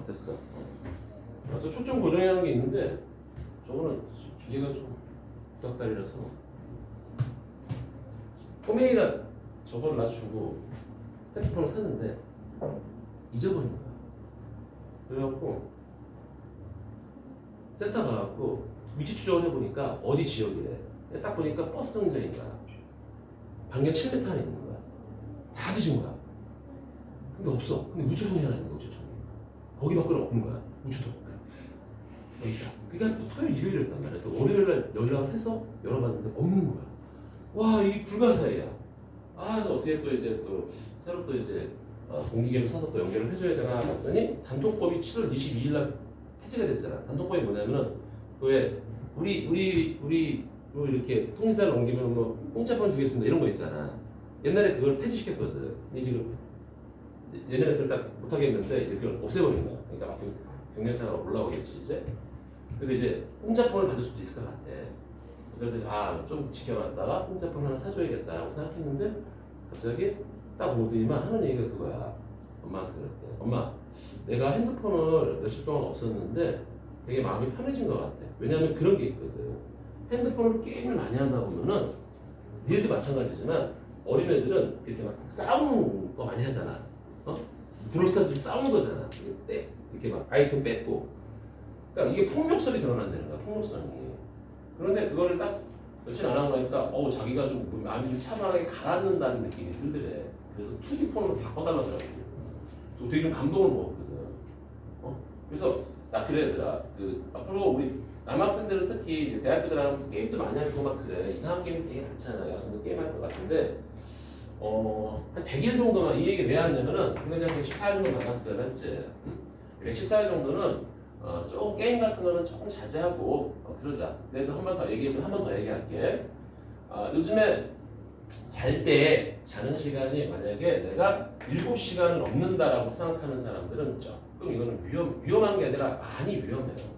됐어. 저 초점 고정하는 게 있는데 저거는 기계가 좀 부닥다리라서 꼬맹이가 저거를 놔주고 핸드폰을 샀는데 잊어버린 거야. 그래갖고 센터 가갖고 위치 추적을 해보니까 어디 지역이래. 딱 보니까 버스 정류장인가 반경 7m 안에 있는 거야. 다 뒤진 거야. 근데 없어. 근데 우체통이 하나 있는 거야. 우체통이. 거기 밖에 없는 거야. 우체통. 여기 있다. 그러니까 또 토요일 일요일이었단 말이야. 그래서 월요일날 연락을 해서 열어봤는데 없는 거야. 와, 이게 불가사의야. 어떻게 또 이제 또 새로 또 이제 공기계를 사서 또 연결을 해줘야 되나 봤더니 단통법이 7월 22일 날 폐지가 됐잖아. 단통법이 뭐냐면은 그 우리 뭐 이렇게 통지사를 옮기면 뭐 공짜폰 주겠습니다 이런 거 있잖아. 옛날에 그걸 폐지시켰거든. 근데 지금 옛날에 그걸 딱 못하겠는데 이제 그걸 없애버린 거야. 그러니까 막 경련사가 올라오겠지 이제. 그래서 이제 공짜폰을 받을 수도 있을 것 같아. 그래서 좀 지켜봤다가 공짜폰 하나 사줘야겠다라고 생각했는데 갑자기 딱 오더니만 하는 얘기가 그거야. 엄마한테 그랬대. 엄마, 내가 핸드폰을 며칠 동안 없었는데 되게 마음이 편해진 것 같아. 왜냐하면 그런 게 있거든. 핸드폰으로 게임을 많이 하다 보면은 니들도 마찬가지지만 어린애들은 이렇게 막 싸우는 거 많이 하잖아. 브롤스타즈 싸우는 거잖아. 이렇게 막 아이템 뺏고. 그러니까 이게 폭력성이 드러난다는 거야. 폭력성이. 그런데 그거를 딱 며칠 안 하고 나니까 자기가 좀 마음이 좀 차분하게 가라앉는다는 느낌이 들더래. 그래서 2D 폰으로 바꿔달라더라고. 되게 좀 감동을 먹었거든. 그래서 나 그래 얘들아. 앞으로 우리 남학생들은 특히 이제 대학교들하고 게임도 많이 하고 막 그래. 이상한 게임이 되게 많잖아. 여성들 게임할 것 같은데 한 100일 정도만 이 얘기 왜 하냐면은 그냥 114일 정도 남았어요. 맞지? 114일 정도는 조금 게임 같은 거는 조금 자제하고 그러자. 내가 한 번 더 얘기해서 한 번 더 얘기할게. 요즘에 잘 때 자는 시간이 만약에 내가 7시간을 넘는다라고 생각하는 사람들은 조금 이거는 위험한 게 아니라 많이 위험해요.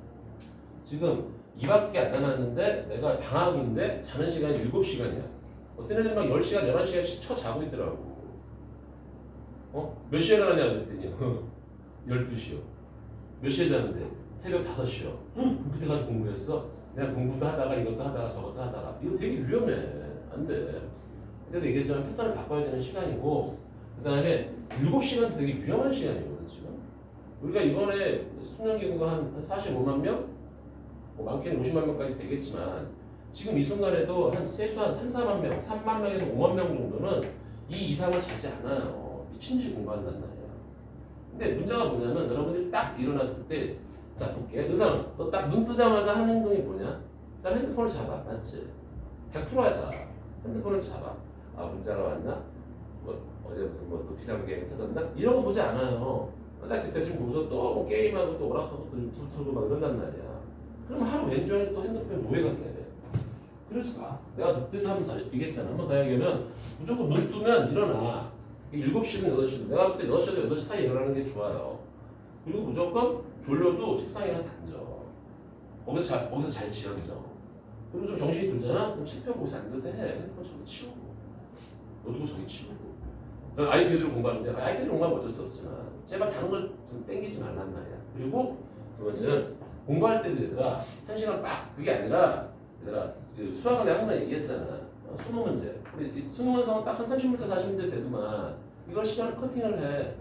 지금 2밖에 안 남았는데 내가 방학인데 자는 시간이 7시간이야. 어떤 애들은 막 10시간, 11시간씩 쳐 자고 있더라고. 몇 시에 일어나냐 그랬더니 12시요. 몇 시에 자는데? 새벽 5시요. 그때까지 공부했어? 내가 공부도 하다가 이것도 하다가 저것도 하다가 이거 되게 위험해. 안 돼. 그때도 얘기했지만 패턴을 바꿔야 되는 시간이고 그 다음에 7시간도 되게 위험한 시간이거든 지금. 우리가 이번에 수능 인구가 한 45만 명? 많게는 50만 명까지 되겠지만 지금 이 순간에도 한 최소한 3, 4만 명, 3만 명에서 5만 명 정도는 이 이상을 자지 않아요. 미친 듯이 공부한단 말이야. 근데 문제가 뭐냐면 여러분들이 딱 일어났을 때 자 볼게. 의상 너 딱 눈 뜨자마자 하는 행동이 뭐냐? 일단 핸드폰을 잡아. 맞지? 100%야 다. 핸드폰을 잡아. 문자가 왔나? 어제 무슨 또 비상 게임 터졌나? 이런 거 보지 않아요. 딱 대충 보고서 또 게임하고 또 오락하고 또 유튜브 틀고 막 이런단 말이야. 그럼 하루 왼쪽에 또 핸드폰에 노예가 돼야 돼. 그러지 마. 내가 그때 한 번 더 얘기했잖아. 한 번 더 얘기하면 무조건 눈 뜨면 일어나. 7시든 8시든 내가 볼 때 6시에서 8시 사이에 일어나는 게 좋아요. 그리고 무조건 졸려도 책상에 가서 앉아. 거기서 잘 지어져. 그리고 좀 정신이 들잖아? 그럼 책 펴고 거기서 앉아서 해. 핸드폰 저기 치우고. 노트북 저기 치우고. 난 아이패드로 공부하는데 아이패드로 공부하면 어쩔 수 없지만 제발 다른 걸 좀 땡기지 말란 말이야. 그리고 두 번째는 공부할 때도 얘들아 1시간 딱 그게 아니라 얘들아 수학은 내가 항상 얘기했잖아. 수능 문제. 우리 수능 완성은 딱 한 30문제 40문제 되더만 이걸 시간을 커팅을 해.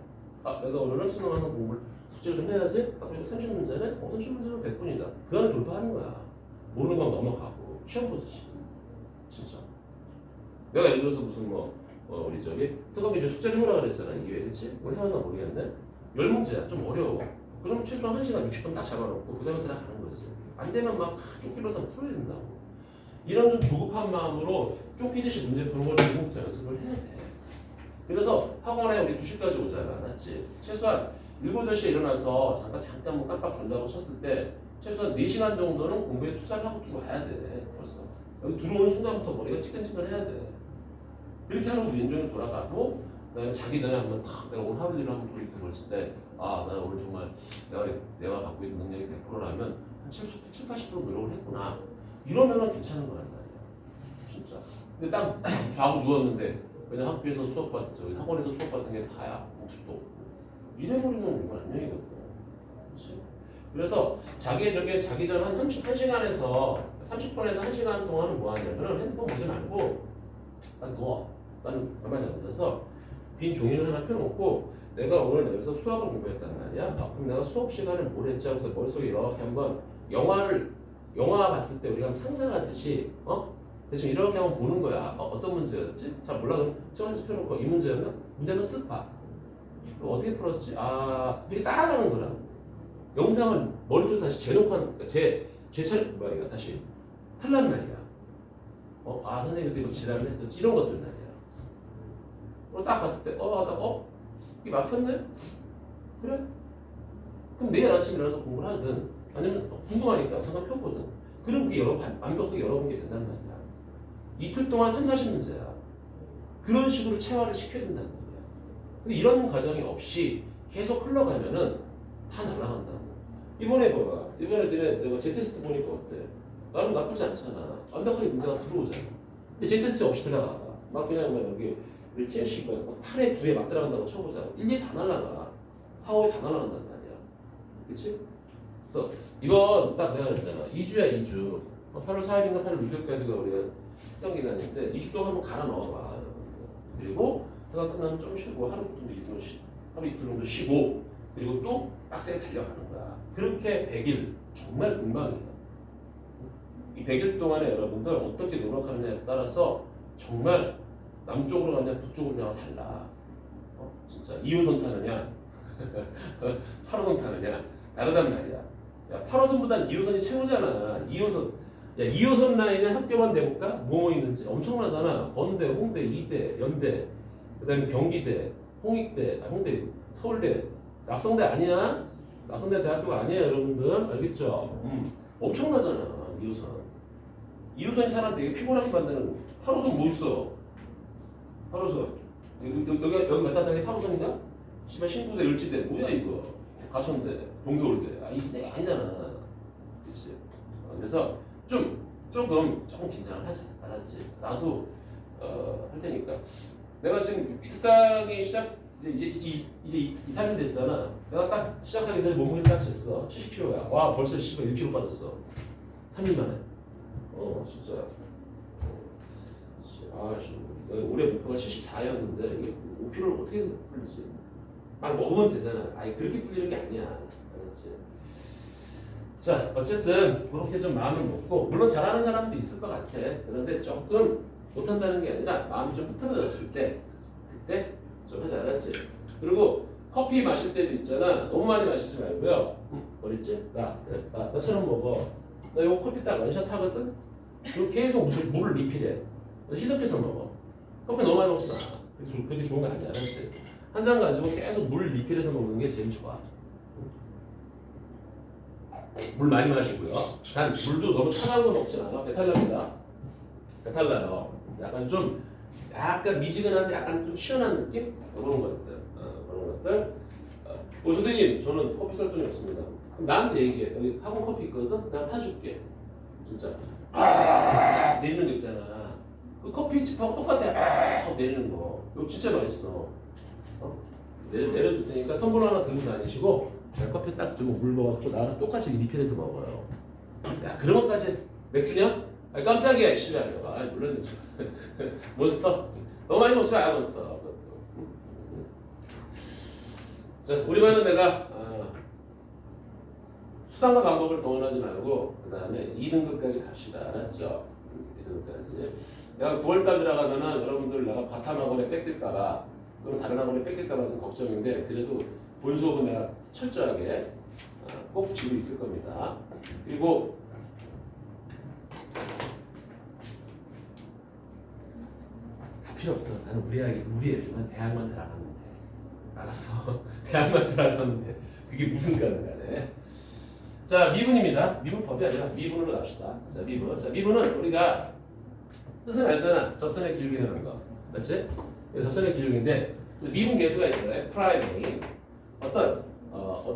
내가 오늘은 수능 완성 공부를 숙제를 좀 해야지. 딱 보니까 30문제는 30문제는 100분이다. 그 안에 돌파하는 거야. 모르는 건 넘어가고 시험 보듯이. 진짜. 내가 예를 들어서 무슨 우리 뜨거운 이제 숙제를 해오라 그랬잖아. 이게 그렇지? 오늘 해왔나 모르겠네. 10문제야. 좀 어려워. 그러면 최소한 1시간 60분 딱 잡아놓고 그 다음에 들어가는 거지. 안 되면 막 쫓기면서 풀어야 된다고. 이런 좀 조급한 마음으로 쫓기듯이 문제 푸는 걸 지금부터 연습을 해야 돼. 그래서 학원에 우리 2시까지 오잖아. 맞지? 최소한 7, 8시에 일어나서 잠깐 뭐 깜빡 존다고 쳤을 때 최소한 4시간 정도는 공부에 투자를 하고 들어와야 돼. 벌써. 여기 들어오는 순간부터 머리가 찌끈찌끈해야 돼. 그렇게 하는 우리 인종이 돌아가고 그다음에 자기 전에 한번 탁 내가 오늘 하루 일을 한번 돌이켜봤을 때 나 오늘 정말 내가 갖고 있는 능력이 100%라면 한 70, 80% 노력을 했구나. 이러면은 괜찮은 거란 말이야. 진짜. 근데 딱 자고 누웠는데 그냥 학교에서 학원에서 수업 받은 게 다야. 복습도 없고. 이래버리면 이건 안녕이거든. 그래서 자기 전 한 1시간에서 30분에서 1시간 동안은 뭐 하냐면 핸드폰 보지 말고 난 누워. 나는 가만히 앉아서 빈 종이를 하나 펴놓고 내가 오늘 여기서 수학을 공부했단 말이야. 그럼 내가 수업 시간에 뭘 했지 하고서 머릿속에 이렇게 한번 영화 봤을 때 우리가 상상하듯이 대충 이렇게 한번 보는 거야. 어떤 문제였지? 잘 몰라. 그럼 저 펴놓고 이 문제였나? 문제는 쓱 봐. 어떻게 풀었지? 이렇게 따라가는 거라. 영상을 머릿속에 다시 재놓고 하는 거야. 제 차례 뭐야 이거 다시 틀란 말이야. 선생님 그때 이거 지랄을 했었지. 이런 것들 말이야. 딱 봤을 때 이게 막혔네? 그래? 그럼 내일 아침에 일어나서 공부를 하든 아니면 궁금하니까 잠깐 펴보든 그럼 그게 완벽하게 여러분 게 된단 말이야. 이틀 동안 3, 40문제야. 그런 식으로 체화를 시켜야 된다는 거야. 근데 이런 과정이 없이 계속 흘러가면은 다 날아간다. 이번에 봐봐. 이번에 내가 Z테스트 보니까 어때? 나는 나쁘지 않잖아. 완벽하게 문제가 들어오잖아. 근데 Z테스트 없이 들어가. 막 그냥 여기 우리 TNC가 팔에 부에 막 들어간다고 쳐보자. 1, 2 다 날아가. 4, 5에 다 날아간단 말이야. 그치? 그래서 이번 딱 내가 그랬잖아. 2주야 2주. 8월 4일인가 8월 6일까지가 우리가 특강 기간인데 2주 동안 한번 갈아 넣어봐. 그리고 특강 끝나면 좀 쉬고 하루 이틀 정도 쉬고 그리고 또 빡세게 달려가는 거야. 그렇게 100일 정말 금방이야. 이 100일 동안에 여러분들 어떻게 노력하느냐에 따라서 정말 남쪽으로 가냐 북쪽으로 가냐 달라. 진짜 2호선 타느냐 8호선 타느냐 다르단 말이야. 야 8호선보단 2호선이 최고잖아. 2호선 라인에 학교만 내볼까? 뭐 있는지 엄청나잖아. 건대, 홍대, 이대, 연대, 그다음에 경기대, 홍익대, 서울대, 낙성대 아니야? 낙성대 대학교가 아니에요, 여러분들. 알겠죠? 엄청나잖아. 2호선이 사람 되게 피곤하게 만드는. 8호선 뭐 있어? 8호선 여기 몇 단당에 8호선인가? 씨발 신구대, 을지대 뭐야 이거? 가천대, 동서울대. 이게 아니잖아. 그치? 그래서 조금 긴장을 하자. 알았지? 나도 할 테니까. 내가 지금 특강이 이제 2, 3일 됐잖아. 내가 딱 시작하기 전에 몸무게 딱 쟀어. 70kg야. 와 벌써 1kg 빠졌어. 3일 만에. 진짜. 올해 목표가 74였는데 이게 5kg를 어떻게 해서 풀리지? 막 먹으면 되잖아. 그렇게 풀리는 게 아니야. 알았지? 자, 어쨌든 그렇게 좀 마음을 먹고 물론 잘하는 사람도 있을 것 같아. 그런데 조금 못한다는 게 아니라 마음이 좀 흐트러졌을 때 그때 좀 하지 않았지. 그리고 커피 마실 때도 있잖아. 너무 많이 마시지 말고요. 어딨지? 나처럼 먹어. 나 이거 커피 딱 원샷 하거든. 그리고 계속 물을 리필해. 희석해서 먹어. 커피 너무 많이 먹지 마. 그게 좋은 거 아니야. 알았지? 한 잔 가지고 계속 물 리필해서 먹는 게 제일 좋아. 물 많이 마시고요. 단 물도 너무 차가운 거 먹지 마. 배탈 납니다. 배탈 나요. 약간 미지근한데 약간 좀 시원한 느낌? 그런 것들. 선생님, 저는 커피 살 돈이 없습니다. 그럼 나한테 얘기해. 여기 학원 커피 있거든? 내가 타줄게. 진짜. 내리는 거 있잖아. 그 커피집하고 똑같아. 내리는 거. 이거 진짜 맛있어. 내려줄 테니까 텀블러 하나 들고 다니시고 커피 딱 좀 물 먹고 나랑 똑같이 리필해서 먹어요. 야, 그런 것까지 맥주냐? 깜짝이야, 씨발. 물론 몬스터. 너무 많이 먹지 마, 몬스터. 자, 우리 반은 내가 수단과 방법을 동원하지 말고 그 다음에 2등급까지 갑시다. 알았죠? 2등급까지. 내가 9월달 들어가면은 여러분들 내가 바탐학원에 뺏길까봐 또는 다른 학원에 뺏길까봐 좀 걱정인데 그래도 본 수업은 내가 철저하게 꼭 쥐고 있을 겁니다. 그리고 다 필요 없어. 나는 우리 애들만 대학만 들어가면 돼. 알았어. 대학만 들어가면 돼. 그게 무슨 가는 간에. 자, 미분입니다. 미분 법이 아니라 미분으로 갑시다. 자, 미분은 우리가 뜻은 알잖아. 접선의 기울기라는 거. 맞지? 접선의 기울기인데 미분 계수가 있어요. F 프라임이 어떤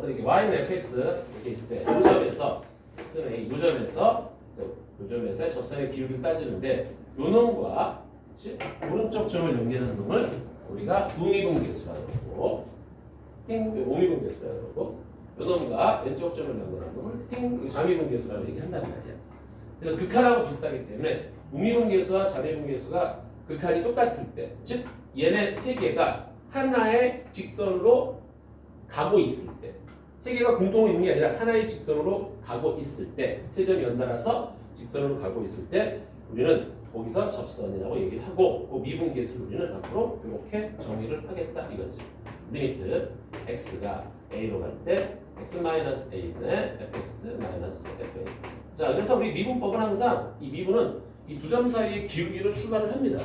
이렇게 y는 fx 이렇게 있을 때 요점에서 x는 a 요점에서 접선의 기울기를 따지는데 요 놈과 오른쪽 점을 연결하는 놈을 우리가 우미분 계수라고 그러고 오미분 계수라고 그러고 요 놈과 왼쪽 점을 연결하는 좌미분계수라고 얘기한단 말이야. 그래서 극한하고 비슷하기 때문에 우미분계수와 좌미분계수가 극한이 똑같을 때, 즉 얘네 세 개가 하나의 직선으로 가고 있을 때, 세 개가 공통으로 있는 게 아니라 하나의 직선으로 가고 있을 때, 세 점이 연달아서 직선으로 가고 있을 때 우리는 거기서 접선이라고 얘기를 하고, 그 미분계수를 우리는 앞으로 이렇게 정의를 하겠다 이거지. 리미트 x가 a로 갈 때 x-a분의 fx-fa. 자, 그래서 우리 미분법은 항상 이 미분은 이 두 점 사이의 기울기를 출발을 합니다.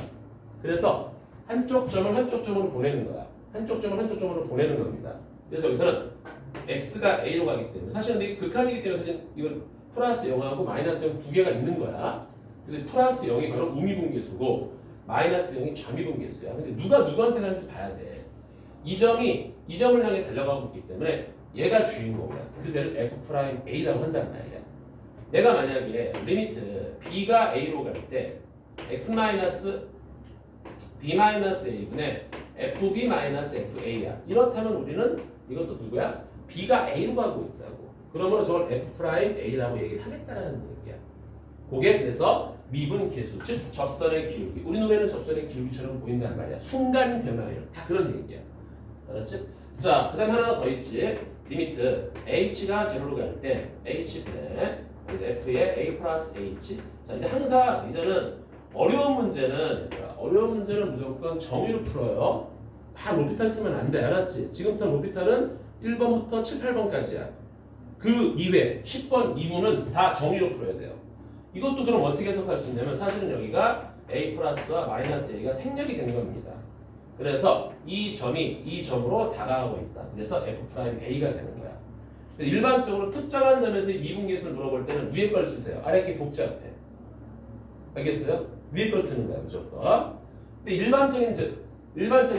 그래서 한쪽 점을 한쪽 점으로 보내는 거야. 한쪽 점을 한쪽 점으로 보내는 겁니다. 그래서 여기서는 x가 a로 가기 때문에, 사실은 이 극한이기 때문에 사실 이건 플러스 0하고 마이너스 0 두 개가 있는 거야. 그래서 플러스 0이 바로 우미분계수고 마이너스 0이 좌미분계수야. 근데 누가 누구한테 가는지 봐야 돼. 이 점을 향해 달려가고 있기 때문에 얘가 주인공이야. 그래서 얘를 f'a라고 한단 말이야. 내가 만약에 리미트 b가 a로 갈 때 x-b-a분의 fb-fa야. 이렇다면 우리는 이것도 누구야? b가 a로 가고 있다고. 그러면 저걸 f'a라고 얘기를 하겠다라는 얘기야. 그게 그래서 미분계수, 즉 접선의 기울기. 우리 눈에는 접선의 기울기처럼 보인단 말이야. 순간 변화예요. 다 그런 얘기야. 알았지? 자, 그 다음에 하나 더 있지. 리미트 h가 제로로 갈 때 h분의 f의 a 플러스 h. 자, 이제 항상 이제는 어려운 문제는 무조건 정의로 풀어요. 막 로피탈 쓰면 안 돼. 알았지? 지금부터 로피탈은 1번부터 7, 8번까지야. 그 이외 10번 이후는 다 정의로 풀어야 돼요. 이것도 그럼 어떻게 해석할 수 있냐면, 사실은 여기가 a 플러스와 마이너스 a가 생략이 된 겁니다. 그래서 이 점이 이 점으로 다가가고 있다. 그래서 f'a가 되는 거야. 일반적으로 특정한 점에서 미분계수를 물어볼 때는 위에 걸 쓰세요. 아래 게 복잡해. 알겠어요? 위에 걸 쓰는 거야 무조건. 근데 일반적인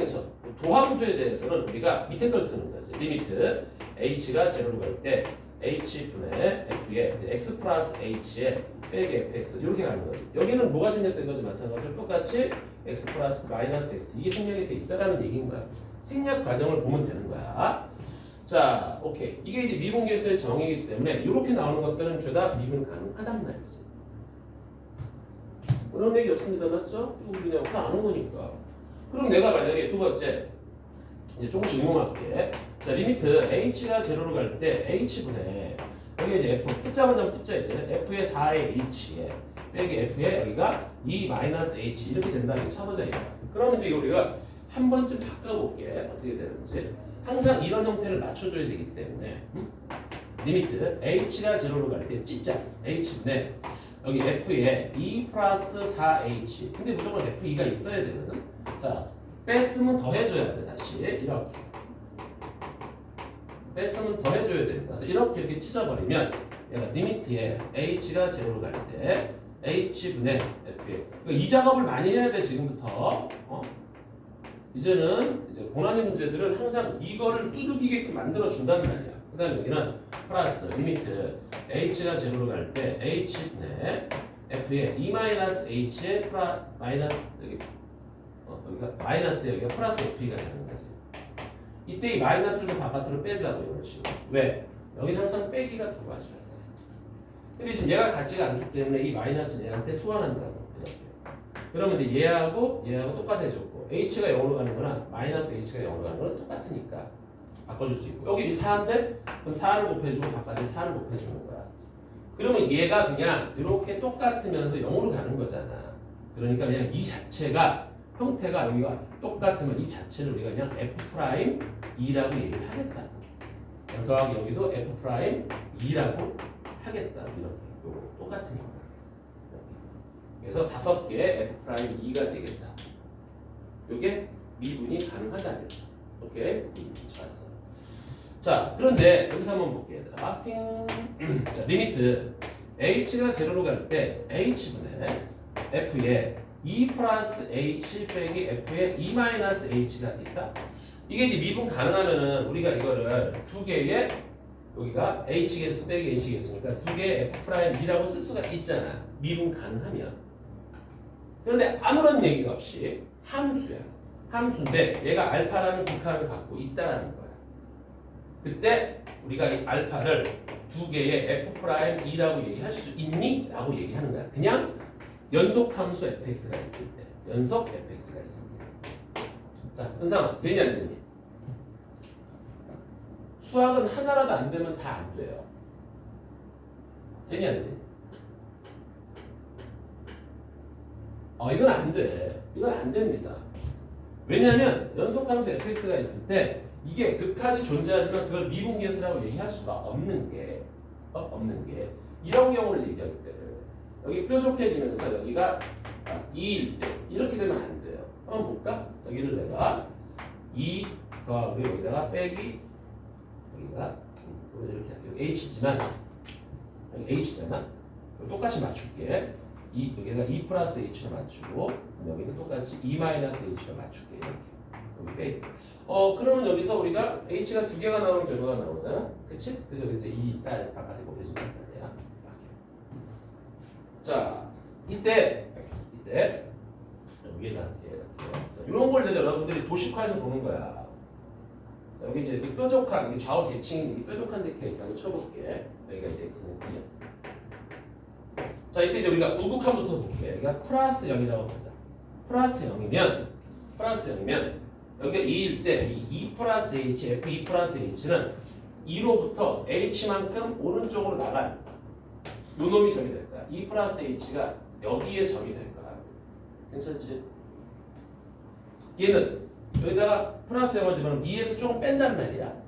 점, 도함수에 대해서는 우리가 밑에 걸 쓰는 거지. 리미트 h가 제로로 갈 때 h분의 f의 x 플러스 h에 빼기 fx 이렇게 가는 거지. 여기는 뭐가 생략된 거지? 마찬가지로 똑같이 x 플러스 마이너스 x 이게 생략이 돼 있다라는 얘기인 거야. 생략 과정을 보면 되는 거야. 자, 오케이. 이게 이제 미분계수의 정의이기 때문에 이렇게 나오는 것들은 죄다 미분 가능하단 말이지. 그런 얘기 없습니다, 맞죠? 이거 그냥 다 아는 거니까. 그럼 내가 만약에 두 번째 이제 조금씩 응용할게. 자, 리미트 h가 제로로 갈 때 h분의 여기 이제 f 특정한 점 특자 이제 f의 4의 h에 빼기 f의 여기가 2 마이너스 h 이렇게 된다는 게 쳐보자 이거. 그러면 이제 우리가 한 번쯤 바꿔볼게. 어떻게 되는지. 항상 이런 형태를 맞춰줘야 되기 때문에 리미트 h가 제로로 갈 때 찌짜 h분의 여기 f에 2 플러스 4h. 근데 무조건 f2가 있어야 되거든. 자, 뺐으면 더 해줘야 돼. 다시 이렇게 뺐으면 더 해줘야 됩니다. 그래서 이렇게 찢어버리면 얘가 리미트에 h가 제로로 갈 때 h분의 f에 이 작업을 많이 해야 돼 지금부터. 이제는 이제 고난이 문제들은 항상 이거를 두들기게끔 만들어 준단 말이야. 그다음에 여기는 플러스 리미트 h가 제로로 갈 때 h분의 f의 2-h의 마이너스 여기가 마이너스 여기가 플러스 f가 되는 거지. 이때 이 마이너스를 바깥으로 빼자고 이런 식으로. 왜? 여기는 항상 빼기가 들어와줘야 돼. 근데 지금 얘가 같지가 않기 때문에 이 마이너스는 얘한테 소환한다고. 이렇게. 그러면 이제 얘하고 똑같아졌고 h가 0으로 가는 거나 마이너스 h가 0으로 가는 거는 똑같으니까 바꿔줄 수 있고, 여기 4인데 그럼 4를 곱해주고 바깥에 4를 곱해주는 거야. 그러면 얘가 그냥 이렇게 똑같으면서 0으로 가는 거잖아. 그러니까 그냥 이 자체가 형태가 여기가 똑같으면 이 자체를 우리가 그냥 f'2라고 얘기를 하겠다. 더하기 여기도 f'2라고 하겠다. 이렇게 똑같으니까. 그래서 5개 f'2가 되겠다. 이게 미분이 가능하다는 거다. 오케이? 좋았어. 자, 그런데 여기서 한번 볼게요. 얘들아. 자, 리미트 h가 제로로 갈 때 h분의 f에 2 플러스 h 빼기 f에 2 마이너스 h가 있다. 이게 이제 미분 가능하면은 우리가 이거를 두 개의 여기가 h개수 빼기 h개수니까 두 개의 f'2라고 쓸 수가 있잖아. 미분 가능하면. 그런데 아무런 얘기가 없이 함수야. 함수인데 얘가 알파라는 극한을 갖고 있다라는 거야. 그때 우리가 이 알파를 두 개의 F'E라고 얘기할 수 있니? 라고 얘기하는 거야. 그냥 연속함수 fx가 있을 때. 연속 fx가 있을 때. 자, 은상아, 되니 안 되니? 수학은 하나라도 안 되면 다 안 돼요. 되니 안 되니? 이건 안 돼. 이건 안 됩니다. 왜냐하면 연속함수 fx가 있을 때 이게 극한이 존재하지만 그걸 미분계수라고 얘기할 수가 없는 게 이런 경우를 얘기할 때 여기 뾰족해지면서 여기가 2일 때 이렇게 되면 안 돼요. 한번 볼까? 여기를 내가 2 더하고 여기다가 빼기 여기가 이렇게 할게요. h지만 여기 h잖아. 똑같이 맞출게. 여기가 2 플러스 h로 맞추고 여기는 똑같이 2 마이너스 h로 맞출게. 이렇게. 여기 빼기. 그러면 여기서 우리가 h가 두 개가 나오는 결과가 나오잖아. 그치? 그래서 이제 이 딸 바깥에 보내주는 거야. 자, 이때 위에다 이렇게. 이런 걸 내가 여러분들이 도식화해서 보는 거야. 자, 여기 이제 이렇게 뾰족한 이게 좌우 대칭이 뾰족한 색깔이 있다고 쳐볼게. 여기가 이제 x는 2야. 자, 이때 이제 우리가 우극한부터 볼게. 여기가 플러스 0이라고 보자. 플러스 0이면 여기가 2일 때 이 2 플러스 h, f2 플러스 h는 2로부터 h만큼 오른쪽으로 나간 요 놈이 점이 될 거야. 2 플러스 h가 여기에 점이 될 거야. 괜찮지? 얘는 여기다가 플러스 0을 집어넣으면 2에서 조금 뺀단 말이야.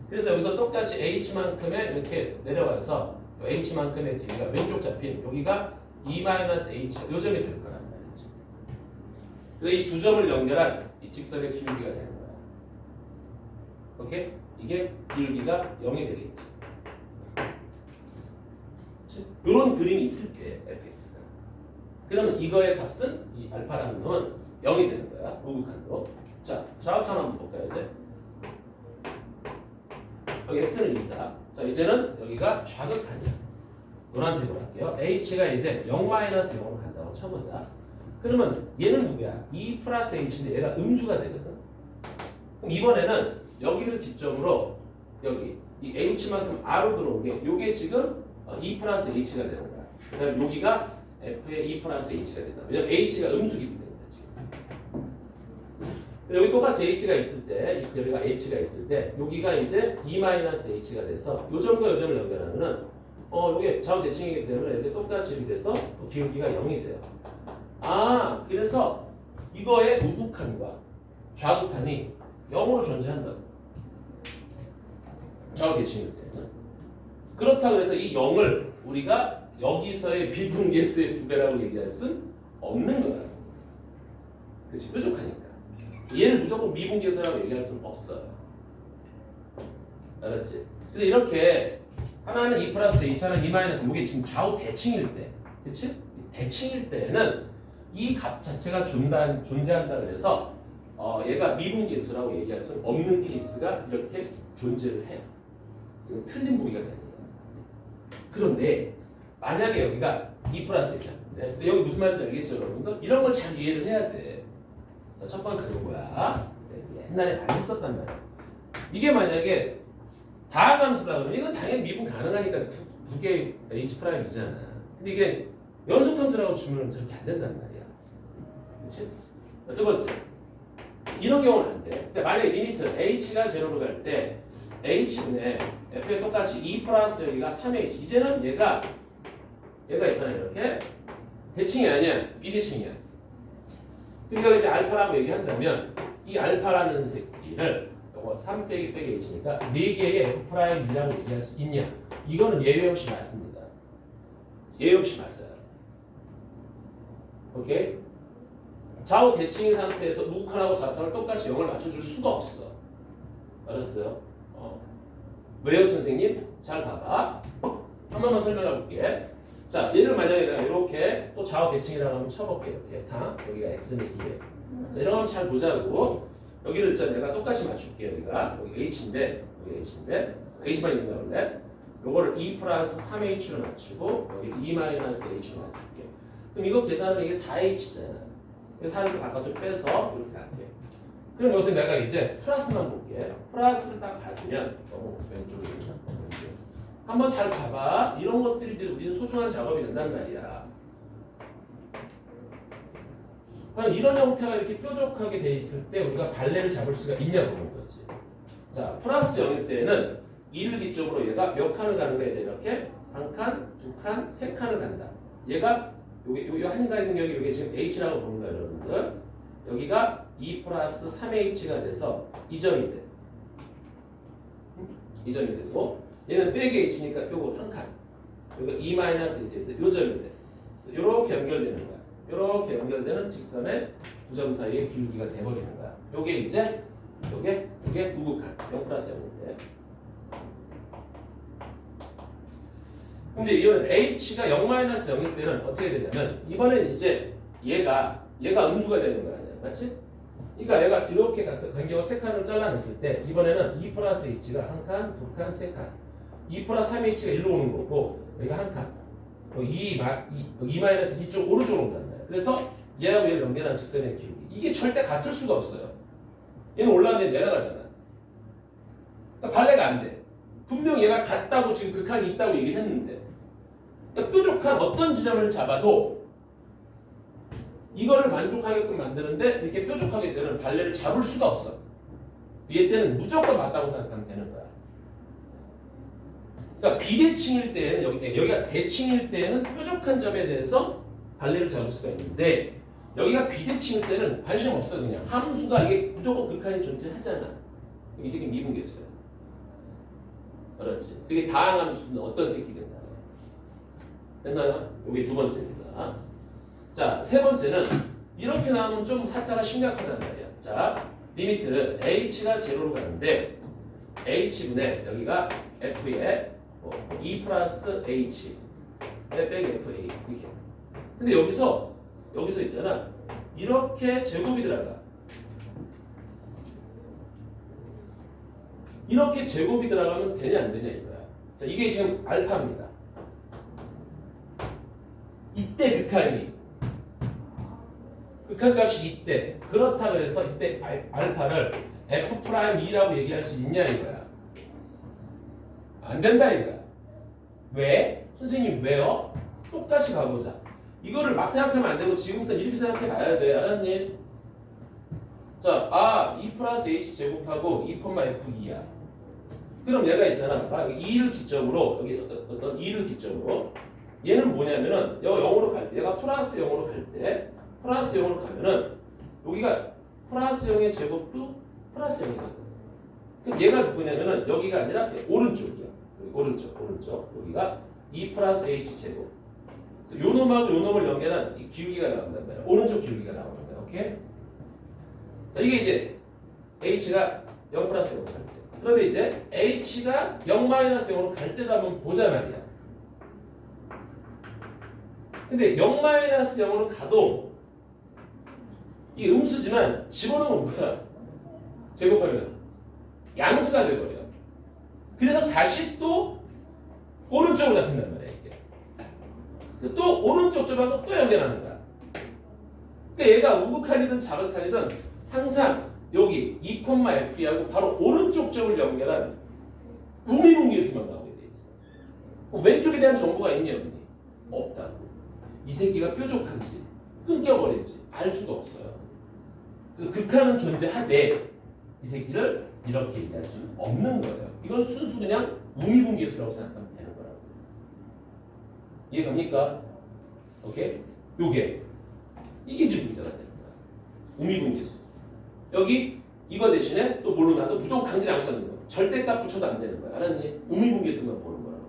그래서 여기서 똑같이 h만큼의 이렇게 내려와서 h만큼의 길이가 왼쪽 잡힌 여기가 2 마이너스 h 요 점이 될 거란 말이지. 그래서 이 두 점을 연결한 이 직선의 기울기가 되는 거야. 오케이? 이게 기울기가 0이 되겠지. 이런 그림이 있을 때 fx가. 그러면 이거의 값은 이 알파라는 놈은 0이 되는 거야. 우극한도. 자, 좌우탄 한번 볼까요 이제? 여기 x는 2다. 자, 이제는 여기가 좌극한이야. 노란색으로 할게요. h가 이제 0-0으로 간다고 쳐보자. 그러면 얘는 누구야? 2 플러스 h인데 얘가 음수가 되거든. 그럼 이번에는 여기를 기점으로 여기 이 h만큼 r로 들어온 게 요게 지금 2 플러스 h가 되는 거야. 그 다음에 여기가 f의 2 플러스 h가 된다. 왜냐면 h가 음수기 때문에 지금. 여기 똑같이 h가 있을 때, 여기가 h가 있을 때 여기가 이제 2 마이너스 h가 돼서 요 점과 요 점을 연결하면은 이게 좌우 대칭이기 때문에 이렇게 똑같이 이렇게 돼서 또 기울기가 0이 돼요. 그래서 이거의 우극한과 좌극한이 0으로 존재한다고. 좌우 대칭일 때는. 그렇다고 해서 이 0을 우리가 여기서의 비분계수의 2배라고 얘기할 순 없는 거야. 그치? 뾰족하니까. 얘를 무조건 미분계수라고 얘기할 수는 없어요. 알았지? 그래서 이렇게 하나는 2 플러스 h, 하나는 2 마이너스, 이게 지금 좌우 대칭일 때, 그치? 대칭일 때는 이 값 자체가 존재한다 그래서 얘가 미분계수라고 얘기할 수는 없는 케이스가 이렇게 존재를 해요. 이건 틀린 보기가 되는 거야. 그런데 만약에 여기가 2 플러스 h인데 여기 무슨 말인지 알겠죠, 여러분들? 이런 걸 잘 이해를 해야 돼. 자, 첫 번째는 뭐야? 옛날에 많이 했었단 말이야. 이게 만약에 다항함수다 그러면 이건 당연히 미분 가능하니까 두 개의 h 프라임이잖아. 근데 이게 연속함수라고 주면 저렇게 안 된단 말이야. 그렇지? 두 번째, 이런 경우는 안 돼. 근데 만약에 리미트 h가 제로로 갈 때 h분의 f에 똑같이 2 플러스 여기가 3h. 이제는 얘가 있잖아, 이렇게 대칭이 아니야, 비대칭이야. 그러니까 이제 알파라고 얘기한다면 이 알파라는 새끼를 요거 3 빼기 h니까 4개의 f'이라고 얘기할 수 있냐? 이거는 예외 없이 맞습니다. 예외 없이 맞아요. 오케이? 좌우 대칭인 상태에서 우극한하고 좌우탄을 똑같이 0을 맞춰줄 수가 없어. 알았어요? 왜요, 선생님? 잘 봐봐. 한 번만 설명해 볼게. 자, 얘를 만약에 내가 이렇게 또 좌우 대칭이라고 한번 쳐볼게. 이렇게 여기가 x는 2에. 자, 이런 거 잘 보자고. 여기를 내가 똑같이 맞출게. 여기 h인데 h만 있는 거 원래. 요거를 2 플러스 3h로 맞추고 여기 2 마이너스 h로 맞출게. 그럼 이거 계산하면 이게 4h잖아. 그래서 4를 바깥으로 빼서 이렇게 갈게. 그럼 여기서 내가 이제 플러스만 볼게. 플러스를 딱 봐주면 너무 왼쪽에 있나? 한번 잘 봐봐. 이런 것들이 이제 우리는 소중한 작업이 된단 말이야. 그럼 이런 형태가 이렇게 뾰족하게 돼 있을 때 우리가 발레를 잡을 수가 있냐고 보는 거지. 자, 플러스 0일 때는 2를 기점으로 얘가 몇 칸을 가는 거야? 이제 이렇게 한 칸, 두 칸, 세 칸을 간다. 얘가 여기 한 간격이 여기 지금 H라고 보는 거야, 여러분들. 여기가 2 플러스 3H가 돼서 2점이 돼. 2점이 되고 얘는 빼기 H니까 요거 한 칸. 여기가 2 마이너스 H에서 요 점이 돼. 요렇게 연결되는 거야. 요렇게 연결되는 직선의 두 점 사이의 기울기가 돼버리는 거야. 요게 이제 요게 우극한 0 플러스 0인데. 근데 이거는 H가 0 마이너스 0일 때는 어떻게 되냐면 이번엔 이제 얘가 음수가 되는 거 아니야, 맞지? 그러니까 얘가 이렇게 간격을 세 칸을 잘라냈을 때 이번에는 2 플러스 H가 한 칸, 두 칸, 세 칸. 2 플러스 3H가 일로 오는 거고 여기가 한 칸. 2 마이너스 이쪽 오른쪽으로 온단 말이야. 그래서 얘하고 얘를 연결한 직선의 기울기. 이게 절대 같을 수가 없어요. 얘는 올라가면 내려가잖아. 그러니까 발레가 안 돼. 분명 얘가 같다고 지금 극한이 있다고 얘기했는데 그러니까 뾰족한 어떤 지점을 잡아도 이거를 만족하게끔 만드는데 이렇게 뾰족하게 되는 발레를 잡을 수가 없어. 얘 때는 무조건 맞다고 생각하면 되는 거야. 그러니까 비대칭일 때는 여기가 대칭일 때는 뾰족한 점에 대해서 발레를 잡을 수가 있는데 여기가 비대칭일 때는 관심 없어. 그냥 함수가 이게 무조건 극한이 존재하잖아. 이 새끼 미분계수야. 알았지? 그게 다항 함수는 어떤 새끼든 됐나요? 이게 두 번째입니다. 자, 세 번째는 이렇게 나오면 좀 사태가 심각하단 말이야. 자, 리미트 h가 제로로 가는데 h분의 여기가 f에 2 플러스 h 빼기 fa 이렇게. 근데 여기서 있잖아. 이렇게 제곱이 들어가. 이렇게 제곱이 들어가면 되냐 안 되냐 이거야. 자, 이게 지금 알파입니다. 이때 극한값이 이때. 그렇다 그래서 이때 알파를 F'E라고 얘기할 수 있냐 이거야. 안 된다 이거야. 왜? 선생님 왜요? 똑같이 가보자. 이거를 막 생각하면 안 되고 지금부터 이렇게 생각해 봐야 돼. 알았니? 자, 2 플러스 H 제곱하고 2, F2야. 그럼 얘가 있잖아. 2를 기점으로 여기 어떤 2를 기점으로 얘는 뭐냐면은 여기 0으로 갈 때 얘가 플러스 0으로 갈 때 플러스 0으로 가면은 여기가 플러스 0의 제곱도 플러스 0이거든. 그럼 얘가 누구냐면은 여기가 아니라 오른쪽이야. 오른쪽. 여기가 2 플러스 H 제곱. 그래서 요 놈하고 요 놈을 연결한 이 기울기가 나온단 말이야. 오른쪽 기울기가 나오는 거야. 오케이? 자, 이게 이제 H가 0 플러스 0으로 갈 때. 그런데 이제 H가 0 마이너스 0으로 갈 때도 한번 보자 말이야. 근데 0 마이너스 0으로 가도 이 음수지만 집어넣으면 뭐야? 제곱하면 양수가 돼버려. 그래서 다시 또 오른쪽으로 잡힌단 말이야 이게. 또 오른쪽 쪽하고 또 연결하는 거야. 그러니까 얘가 우극한이든 자극한이든 항상 여기 2,F하고 바로 오른쪽 점을 연결한 우미분계수만 나오게 돼 있어. 왼쪽에 대한 정보가 있냐 없니? 없다고. 이 새끼가 뾰족한지 끊겨버린지 알 수가 없어요. 그래서 극한은 존재하되 이 새끼를 이렇게 얘기할 수는 없는 거예요. 이건 순수 그냥 우미분계수라고 생각하면 되는 거라고. 이해 갑니까? 오케이? 이게 지금 문제가 되는 거야. 우미분계수. 여기 이거 대신에 또 뭘로 놔도 무조건 강제로 안 쓰는 거. 절대값 붙여도 안 되는 거야. 알았니? 우미분계수만 보는 거라고.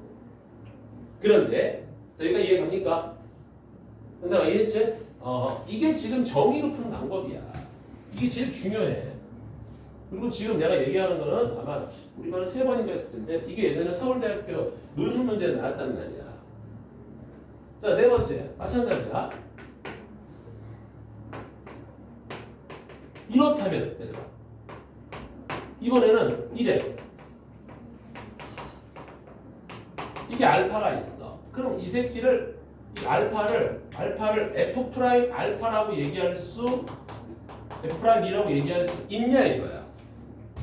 그런데 자, 여기가 이해 갑니까? 현상아 이해했지? 이게 지금 정의로 푸는 방법이야. 이게 제일 중요해. 그리고 지금 내가 얘기하는 거는 아마 우리 반은 3번인가 했을 텐데 이게 예전에 서울대학교 논술 문제에 나왔단 말이야. 자, 네 번째 마찬가지야. 이렇다면 얘들아 이번에는 이래. 이게 알파가 있어. 그럼 이 새끼를 이 알파를 F 프라임 알파라고 얘기할 수 F 프라임이라고 얘기할 수 있냐 이거야.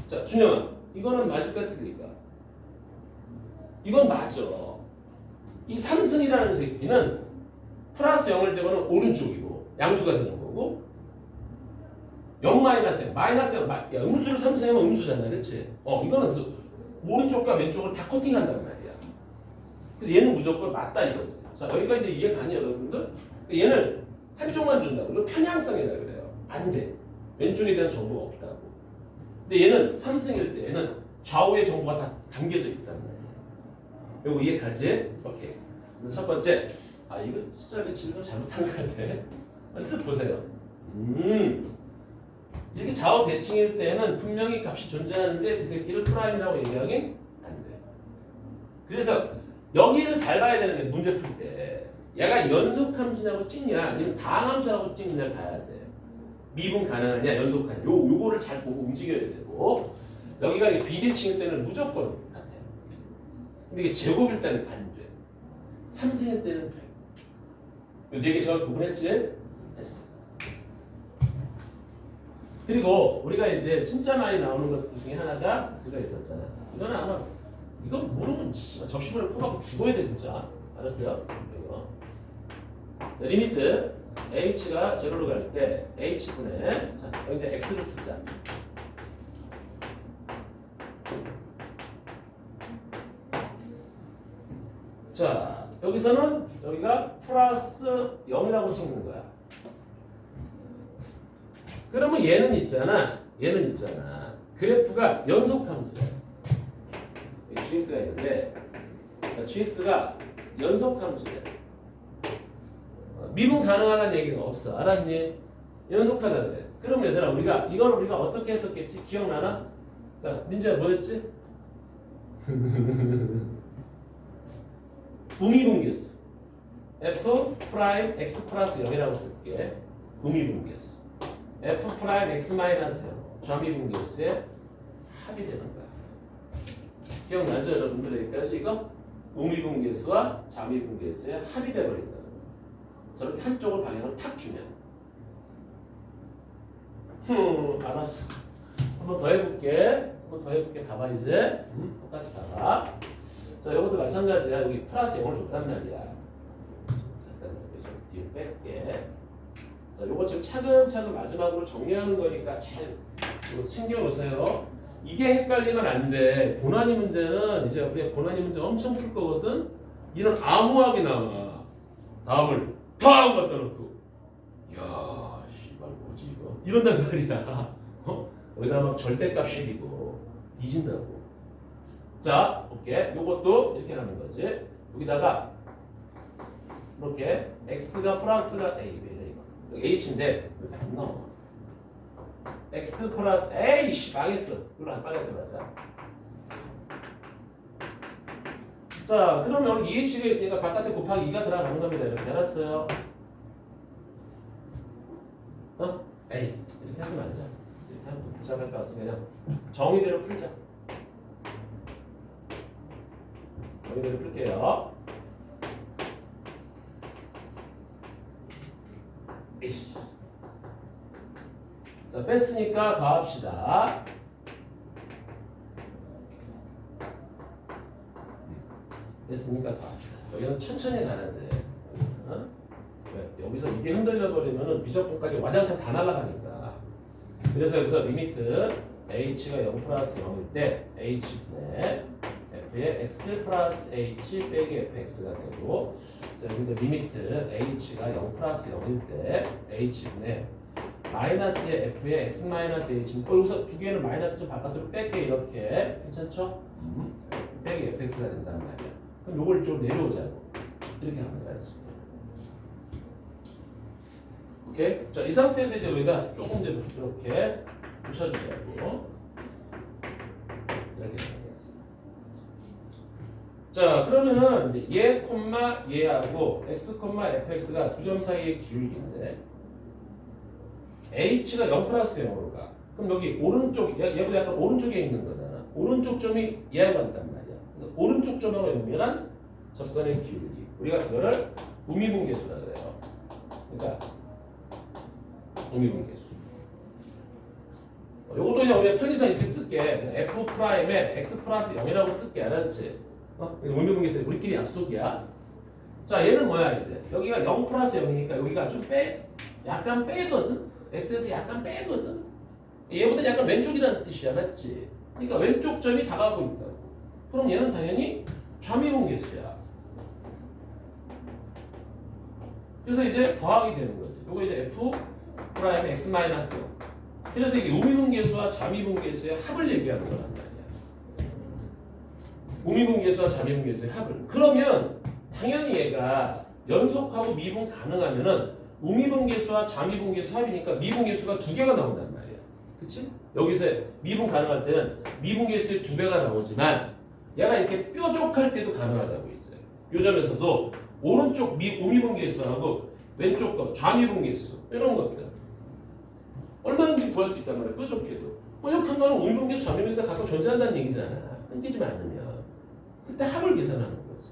자, 준영아 이거는 맞을까 틀릴까? 이건 맞아. 이 3승이라는 새끼는 플러스 0을 집어넣으면 오른쪽이고 양수가 되는 거고 0 마이너스 0 마이너스 0 야, 음수를 3승하면 음수잖아. 그렇지? 이거는 그래서 오른쪽과 왼쪽을 다 커팅한단 말이야. 그래서 얘는 무조건 맞다 이거지. 자, 여기까지 이해 가니 여러분들? 얘는 한쪽만 준다고. 이거 편향성이라 그래요. 안 돼. 왼쪽에 대한 정보가 없다고. 근데 얘는 3승일 때 얘는 좌우의 정보가 다 담겨져 있단 말이야. 요거 이해 가지? 오케이. 첫 번째, 이거 숫자 배치를 잘못한 것 같아. 쓱 보세요. 이렇게 좌우 대칭일 때는 분명히 값이 존재하는데 그 새끼를 프라임이라고 얘기하기 안 돼. 그래서 여기를 잘 봐야 되는 게 문제 풀 때 얘가 연속함수냐고 찍냐 아니면 다항함수라고 찍냐 봐야 돼. 미분 가능하냐 연속하냐 요거를 잘 보고 움직여야 되고 여기가 이게 비대칭일 때는 무조건 같아. 근데 이게 제곱일 때는 안 돼. 3승일 때는 돼. 요 4개 제가 구분했지? 됐어. 그리고 우리가 이제 진짜 많이 나오는 것 중에 하나가 그거 있었잖아. 이거는 아마 이거 모르면 접시물을 풀어갖고 죽어야 돼 진짜. 알았어요? 이거. 자, 리미트 h가 제로로 갈 때 h분의 자 여기 이제 x를 쓰자. 자 여기서는 여기가 플러스 0이라고 찍는 거야. 그러면 얘는 있잖아. 그래프가 연속함수야. gx가 있는데 gx가 연속함수야. 미분 가능하다는 얘기가 없어. 알았니? 연속하다 그래. 그럼 얘들아 우리가 이걸 우리가 어떻게 했었겠지? 기억나나? 자 민지야 뭐였지? 동의분계수 f 프라임 x 플러스 0이라고 쓸게. 동의분계수 f 프라임 x 마이너스 0 좌미분계수의 합이 되는 거야. 기억나죠 여러분들? 여기까지 이거 우미분계수와 좌미분계수의 합이 돼버린다. 저렇게 한쪽을 방향을 탁 주면 알았어. 한번 더 해볼게. 봐봐 이제. 똑같이 봐봐. 자 이것도 마찬가지야. 여기 플러스 0을 줬단 말이야. 잠깐 좀 뒤로 뺄게. 자 요거 지금 차근차근 마지막으로 정리하는 거니까 잘 이거 챙겨놓으세요. 이게 헷갈리면 안 돼. 고난이 문제는 이제 우리가 고난이 문제 엄청 풀 거거든. 이런 암호하게 나와. 답을 탁 갖다 놓고 야 씨발 뭐지 이거 이런단 말이야. 여기다 막 절대값식이고 뒤진다고. 자 볼게. 요것도 이렇게 가는 거지. 여기다가 이렇게 x가 플러스가 a 이거 h인데 이렇게 안 나와. x 플러스 에이씨 망했어. 이거 안 망했어 맞아. 자 그러면 2h가 있으니까 바깥에 곱하기 2가 들어가는 겁니다. 이렇게 알았어요? 에이 이렇게 하지 말자. 이렇게 하면 좀 복잡할 것 같아서 그냥 정의대로 풀자. 정의대로 풀게요. 에이씨. 자 뺐으니까 더합시다. 됐으니까 더합시다. 여기는 천천히 가는데 왜? 여기서 이게 흔들려 버리면은 미적분까지 와장창 다 날아가니까. 그래서 여기서 리미트 h가 0 플러스 0일 때 h분의 f의 x 플러스 h 빼기 fx가 되고 자 여기도 리미트 h가 0 플러스 0일 때 h분의 마이너스의 f의 x 마이너스 h 여기서 두 개는 마이너스 좀 바깥으로 뺄게 이렇게 괜찮죠? 빼기 fx가 된다는 말이야. 그럼 요걸 좀 내려오자고 이렇게 하는 거야지. 오케이? 자, 이 상태에서 이제 우리가 조금 이제 이렇게 붙여주자고 이렇게 하는 거지. 자, 그러면은 이제 얘 콤마 얘하고 x 콤마 fx가 두 점 사이의 기울기인데 h가 0 플러스 0으로 가. 그럼 여기 오른쪽 얘보다 약간 오른쪽에 있는 거잖아. 오른쪽 점이 얘하고 같단 말이야. 그러니까 오른쪽 점하고 연결한 접선의 기울기. 우리가 그거를 우미분계수라 그래요. 그러니까 우미분계수. 요것도 그냥 우리가 편의상 이렇게 쓸게. f 프라임에 x 플러스 0이라고 쓸게. 알았지? 우미분계수 우리끼리 약속이야. 자, 얘는 뭐야 이제? 여기가 0 플러스 0이니까 여기가 좀 약간 빼거든. x에서 약간 빼거든. 얘보다 약간 왼쪽이라는 뜻이야, 맞지? 그러니까 왼쪽 점이 다가오고 있다고. 그럼 얘는 당연히 좌미분계수야. 그래서 이제 더하게 되는 거지. 요거 이제 f 프라임 x 마이너스 0. 그래서 이게 우미분계수와 좌미분계수의 합을 얘기하는 거란 말이야. 우미분계수와 좌미분계수의 합을. 그러면 당연히 얘가 연속하고 미분 가능하면은 우미분계수와 좌미분계수 합이니까 미분계수가 2개가 나온단 말이야. 그치? 여기서 미분 가능할 때는 미분계수의 2배가 나오지만 얘가 이렇게 뾰족할 때도 가능하다고 이제. 요 점에서도 오른쪽 우미분계수하고 왼쪽 거 좌미분계수 이런 것들 얼마든지 구할 수 있단 말이야. 뾰족해도. 뾰족한 거는 우미분계수, 좌미분계수가 각각 존재한다는 얘기잖아. 끊기지만 않으면. 그때 합을 계산하는 거지.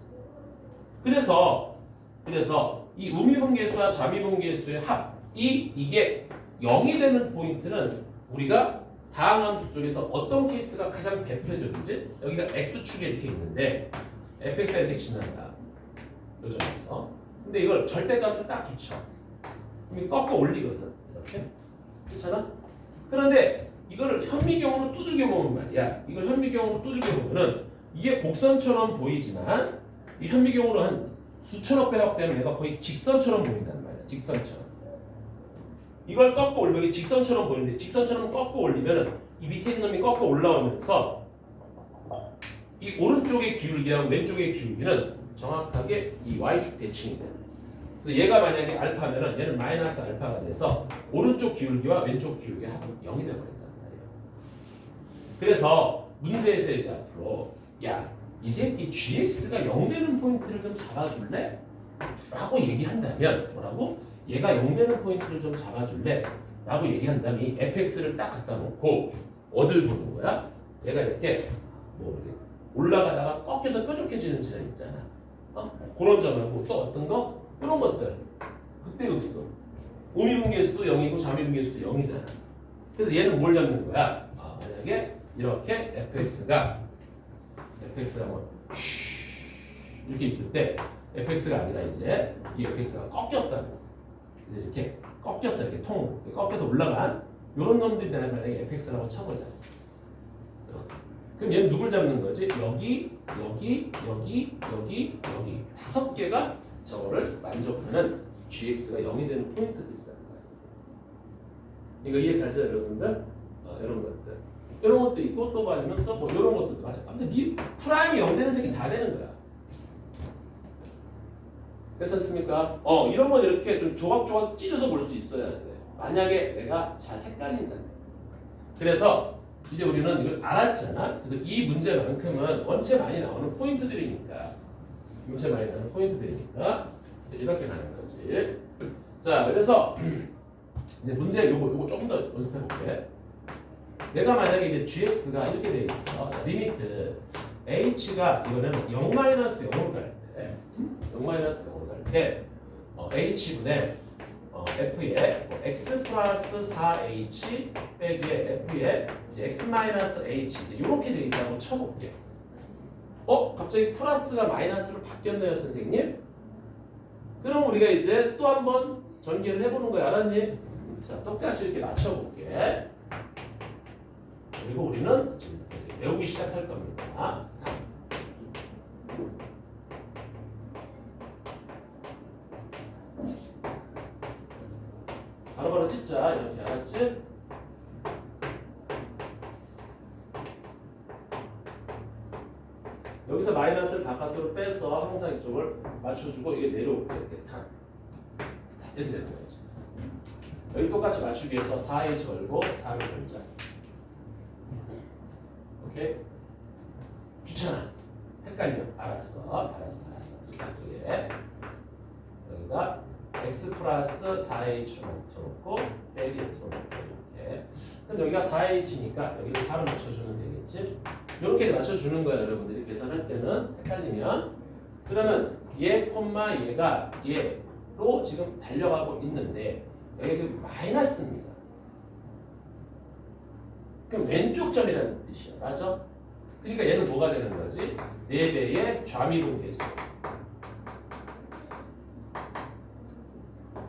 그래서 이 우미분계수와 좌미분계수의 합이 이게 0이 되는 포인트는 우리가 다항 함수 쪽에서 어떤 케이스가 가장 대표적이지? 여기가 x축에 이렇게 있는데 fx가 이렇게 지나가. 요 점에서. 근데 이걸 절대값을 딱 붙여. 그럼 꺾어 올리거든. 이렇게. 그렇잖아? 그런데 이걸 현미경으로 두들겨 보면 말이야. 이걸 현미경으로 두들겨 보면은 이게 곡선처럼 보이지만 이 현미경으로 한 수천억 배 확대하면 얘가 거의 직선처럼 보인단 말이야. 직선처럼. 이걸 꺾어 올리면 직선처럼 보이는데 직선처럼 꺾어 올리면은 이 밑에 있는 놈이 꺾어 올라오면서 이 오른쪽의 기울기하고 왼쪽의 기울기는 정확하게 이 y축 대칭이 돼. 그래서 얘가 만약에 알파면은 얘는 마이너스 알파가 돼서 오른쪽 기울기와 왼쪽 기울기의 합은 0이 되어버린단 말이야. 그래서 문제에서 이제 앞으로 이 새끼 gx가 0 되는 포인트를 좀 잡아줄래? 라고 얘기한다면 뭐라고? 얘가 0 되는 포인트를 좀 잡아줄래? 라고 얘기한다면 이 fx를 딱 갖다 놓고 어딜 보는 거야? 얘가 이렇게 이렇게 올라가다가 꺾여서 뾰족해지는 지점 있잖아. 그런 점하고 또 어떤 거? 그런 것들. 그때 극소. 우미분계수도 0이고 좌미분계수도 0이잖아. 그래서 얘는 뭘 잡는 거야? 만약에 이렇게 fx가 뭐 이렇게 있을 때 fx가 아니라 이제 이 fx가 꺾였다고. 이제 이렇게 꺾였어. 이렇게 통으로 꺾여서 올라간 이런 놈들이 만약에 fx라고 쳐보자. 그럼 얘는 누굴 잡는 거지? 여기 5개가 저거를 만족하는 gx가 0이 되는 포인트들이란 말이야. 이거 이해가죠, 여러분들? 이런 것들. 이런 것도 있고 또 아니면 또 뭐 이런 것들도 맞아. 근데 프라임이 0 되는 색이 다 되는 거야. 괜찮습니까? 이런 건 이렇게 좀 조각조각 찢어서 볼 수 있어야 돼. 만약에 내가 잘 헷갈린다면. 그래서 이제 우리는 이걸 알았잖아. 그래서 이 문제만큼은 원체 많이 나오는 포인트들이니까 이렇게 가는 거지. 자, 그래서 이제 문제 요거 조금 더 연습해 볼게. 내가 만약에 이제 gx가 이렇게 돼 있어. 리미트 h가 이번에는 0-0으로 갈 때, 0-0으로 갈 때, h분의 f에 x 플러스 4h 빼기에 f에 이제 x-h 이제 이렇게 돼 있다고 쳐볼게. 갑자기 플러스가 마이너스로 바뀌었네요, 선생님. 그럼 우리가 이제 또 한번 전개를 해보는 거야, 알았니? 자, 똑같이 이렇게 맞춰볼게. 그리고 우리는 지금부터 이제 외우기 시작할 겁니다. 바로바로 찍자. 이렇게 알았지? 여기서 마이너스를 바깥으로 빼서 항상 이쪽을 맞춰주고 이게 내려올 때 이렇게 이렇게 되는 거지. 여기 똑같이 맞추기 위해서 4h 걸고 4를 걸자. 오케이? 귀찮아. 헷갈려. 알았어. 이렇게 여기가 x 플러스 4h로 맞춰놓고 빼기 x로 이렇게. 그럼 여기가 4h니까 여기를 4로 맞춰주면 되겠지? 이렇게 맞춰주는 거야, 여러분들이 계산할 때는. 헷갈리면. 그러면 얘, 얘가 얘로 지금 달려가고 있는데 여기 지금 마이너스입니다. 그럼 왼쪽 점이라는 뜻이야. 맞아? 그러니까 얘는 뭐가 되는 거지? 4배의 좌미분계수.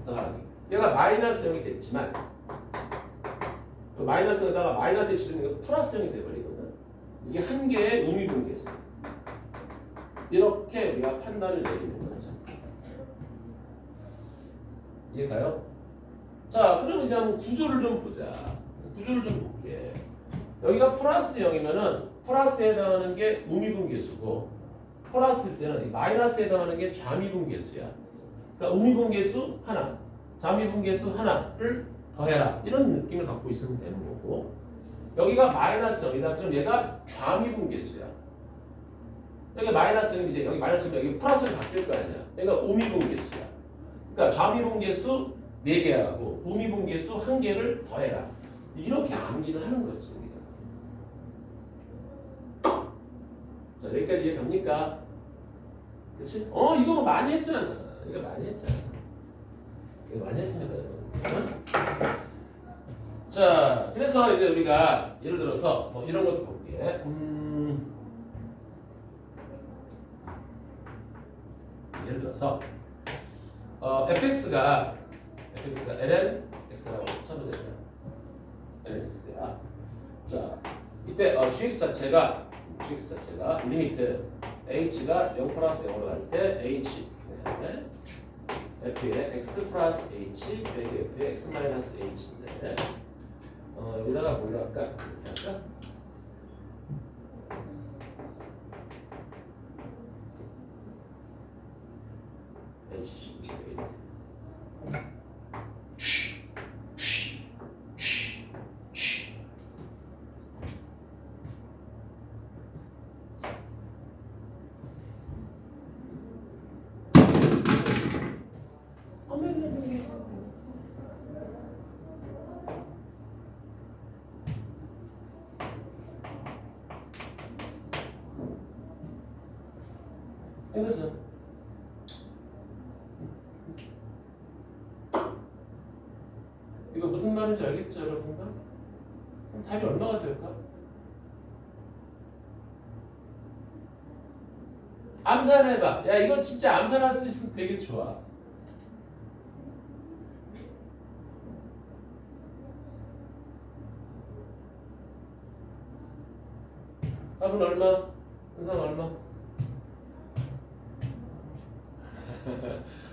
더하기. 얘가 마이너스 0이 됐지만 마이너스에다가 마이너스에 치르면 플러스 0이 돼버리거든. 이게 한 개의 의미분계수. 이렇게 우리가 판단을 내리는 거죠. 이해가요? 자, 그럼 이제 한번 구조를 좀 보자. 구조를 좀 볼게. 여기가 플러스 0이면은 플러스에 해당하는 게 의미분계수고 플러스일 때는 마이너스에 해당하는 게 좌미분계수야. 그러니까 의미분계수 하나, 좌미분계수 하나를 더해라. 이런 느낌을 갖고 있으면 되는 거고 여기가 마이너스 0이다. 그럼 얘가 좌미분계수야. 여기 마이너스 0이면 이제 여기 마이너스 0이면 여기 플러스로 바뀔 거 아니야. 얘가 오미분계수야. 그러니까 좌미분계수 4개하고 우미분계수 1개를 더해라. 이렇게 암기를 하는 거지. 우리가. 자, 여기까지 이해 갑니까? 그치? 이거 뭐 많이 했잖아. 이거 많이 했잖아. 이거 많이 했습니다, 여러분. 자, 그래서 이제 우리가 예를 들어서 뭐 이런 것도 볼게. 예를 들어서 fx가 ln x라고 쳐보세요. ln x야. 자, 이때 gx 자체가 리미트 h가 0 플러스 0으로 갈 때 h f의 x 플러스 h 빼기 f의 x 마이너스 h인데 여기다가 뭘로 할까? 이렇게 할까? 이거죠. 이거 무슨 말인지 알겠죠, 여러분들? 그럼 답이 얼마가 될까? 암산해봐. 야, 이거 진짜 암산할 수 있으면 되게 좋아. 답은 얼마? 항상 얼마?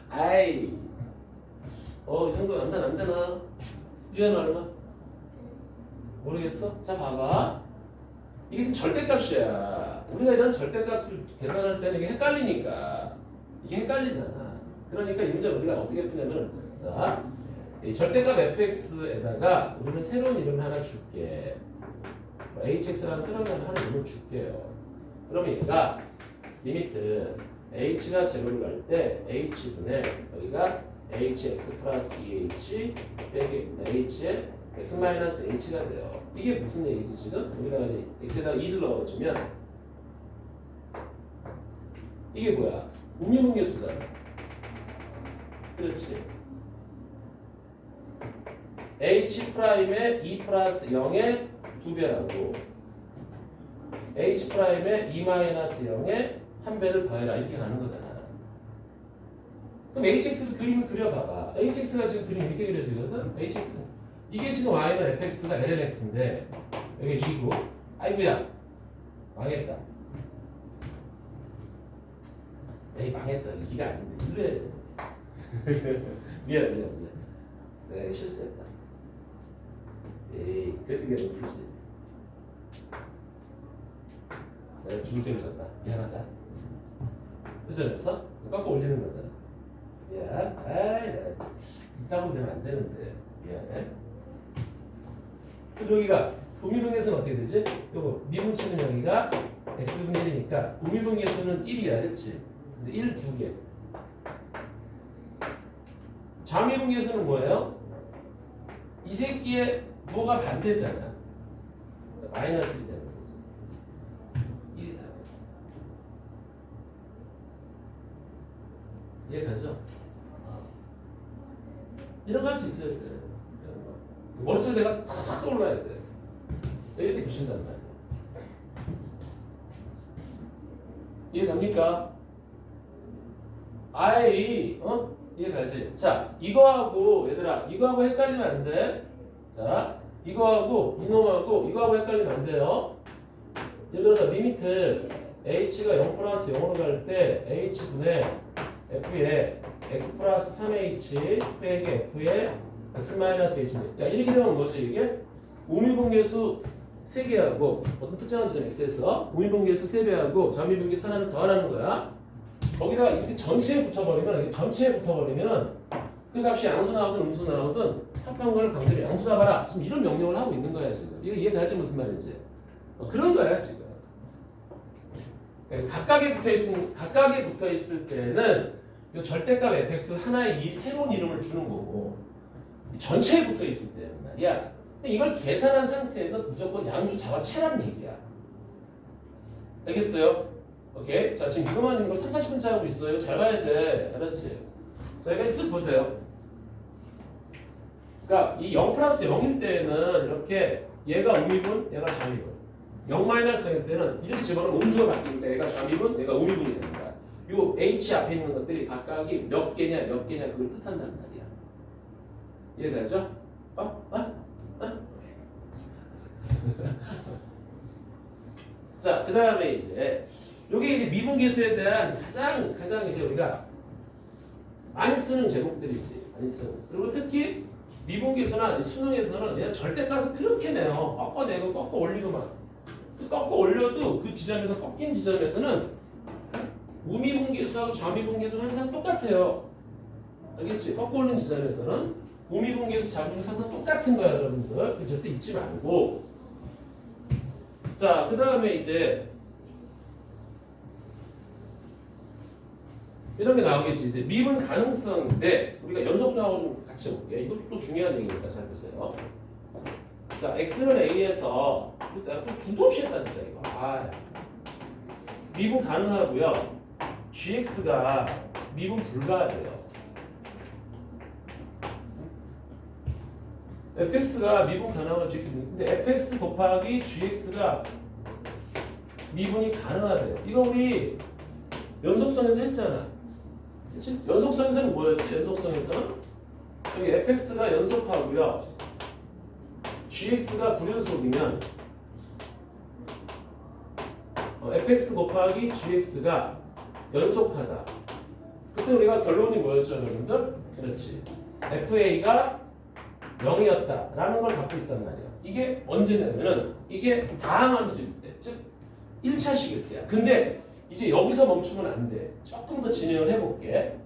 아이, 이 정도 암산 안 되나? 유연은 얼마? 모르겠어? 자, 봐봐. 이게 지금 절대값이야. 우리가 이런 절대값을 계산할 때는 이게 헷갈리니까. 이게 헷갈리잖아. 그러니까 이문제를 우리가 어떻게 푸냐면, 자, 이 절대값 fx에다가 우리는 새로운 이름을 하나 줄게. hx라는 새로운 이름을 줄게요. 그러면 얘가 리미트 h가 제로를 갈 때 h분의 여기가 hx 플러스 2h 빼기 h의 x 마이너스 h가 돼요. 이게 무슨 얘기지 지금? 여기다가 이제 x에다가 2를 넣어주면 이게 뭐야? 우미분계수잖아. 그렇지. h 프라임의 2 플러스 0의 2배라고 h 프라임의 2 마이너스 0의 1배를 더해라 이렇게 가는 거잖아. 그럼 hx를 그림을 그려봐봐. hx가 지금 그림 이렇게 그려지거든. hx 이게 지금 y는 fx가 lnx인데 여기 2고 아이고야 망했다. 에이 망했다. 이게 아닌데 이래야 돼. 미안. 내가 실수했다. 에이 그렇게 너무 풀지. 내가 중점을 줬다. 미안하다. 그전에서 깎아 올리는 거잖아. 미안. 아이 이따구로 되면 안 되는데 미안해. 그럼 여기가 우미분계수는 어떻게 되지? 요거 미분치는 여기가 x분의 1이니까 우미분계수는 1이야, 그렇지? 근데 1 2개. 좌미분계수는 뭐예요? 이 새끼의 부호가 반대잖아. 마이너스 1이 되는 거지. 1이 답이야. 이해가죠? 이런 거 할 수 있어야 돼. 머릿속에 제가 탁 떠올라야 돼. 이렇게 보신단 말이야. 이해갑니까? 아이, 이해가지? 자, 이거하고, 얘들아, 이거하고 헷갈리면 안 돼. 자, 이거하고, 이놈하고, 이거하고 헷갈리면 안 돼요. 예를 들어서 리미트 h가 0 플러스 0으로 갈 때 h분의 f의 x 플러스 3h 빼기 f의 x 마이너스 h. 야, 이렇게 되면 뭐지, 이게? 우미분계수 3개하고, 어떤 특정한 지점 x에서 우미분계수 3배하고, 점유분계수 하나를 더하라는 거야. 거기다가 이렇게 전체에 붙어버리면 그 값이 양수 나오든 음수 나오든 합한 걸 강제로 양수 잡아라. 지금 이런 명령을 하고 있는 거야 지금. 이거 이해가지 무슨 말인지. 그런 거야 지금. 각각에 붙어 있을 때는 이 절대값 fx 하나의 이 새로운 이름을 주는 거고 전체에 붙어 있을 때는 말이야. 이걸 계산한 상태에서 무조건 양수 잡아채란 얘기야. 알겠어요? 오케이. 자, 지금 이거만 이거 3, 40분째 하고 있어요. 잘 봐야 돼. 알았지? 자, 이거 쓱 보세요. 그러니까 이 0 플러스 0일 때는 이렇게 얘가 우미분, 얘가 좌미분. 0 마이너스 0일 때는 이렇게 집어넣으면 음수가 바뀌니까 얘가 좌미분, 얘가 우미분이 됩니다. 요 H 앞에 있는 것들이 각각이 몇 개냐 그걸 뜻한단 말이야. 이해가죠? 자, 그 다음에 이제 요게 이제 미분계수에 대한 가장 이제 우리가 많이 쓰는 제목들이지. 많이 쓰는. 그리고 특히 미분계수나 수능에서는 그냥 절대값을 그렇게 내요. 꺾어내고 꺾어 올리고만. 꺾어 올려도 그 지점에서 꺾인 지점에서는 우미분계수하고 좌미분계수는 항상 똑같아요. 알겠지? 꺾어 올린 지점에서는 우미분계수 좌미분계수 항상 똑같은 거야, 여러분들. 절대 잊지 말고. 자, 그 다음에 이제 이런 게 나오겠지. 이제 미분 가능성인데 우리가 연속수하고 좀 같이 볼게. 이것도 또 중요한 얘기니까 잘 보세요. 자, x는 a에서 일단 둘도 없이 했다 진짜 이거. 미분 가능하고요. gx가 미분 불가해요. fx가 미분 가능하고 gx 근데 fx 곱하기 gx가 미분이 가능하대요. 이거 우리 연속성에서 했잖아. 그치? 연속성에서는 뭐였지? 연속성에서는 여기 fx가 연속하고요. gx가 불연속이면 fx 곱하기 gx가 연속하다. 그때 우리가 결론이 뭐였죠, 여러분들? 그렇지. fa가 0이었다 라는 걸 갖고 있단 말이야. 이게 언제냐면은 이게 다항함수일 때, 즉 1차식일 때야. 근데 이제 여기서 멈추면 안 돼. 조금 더 진행을 해볼게.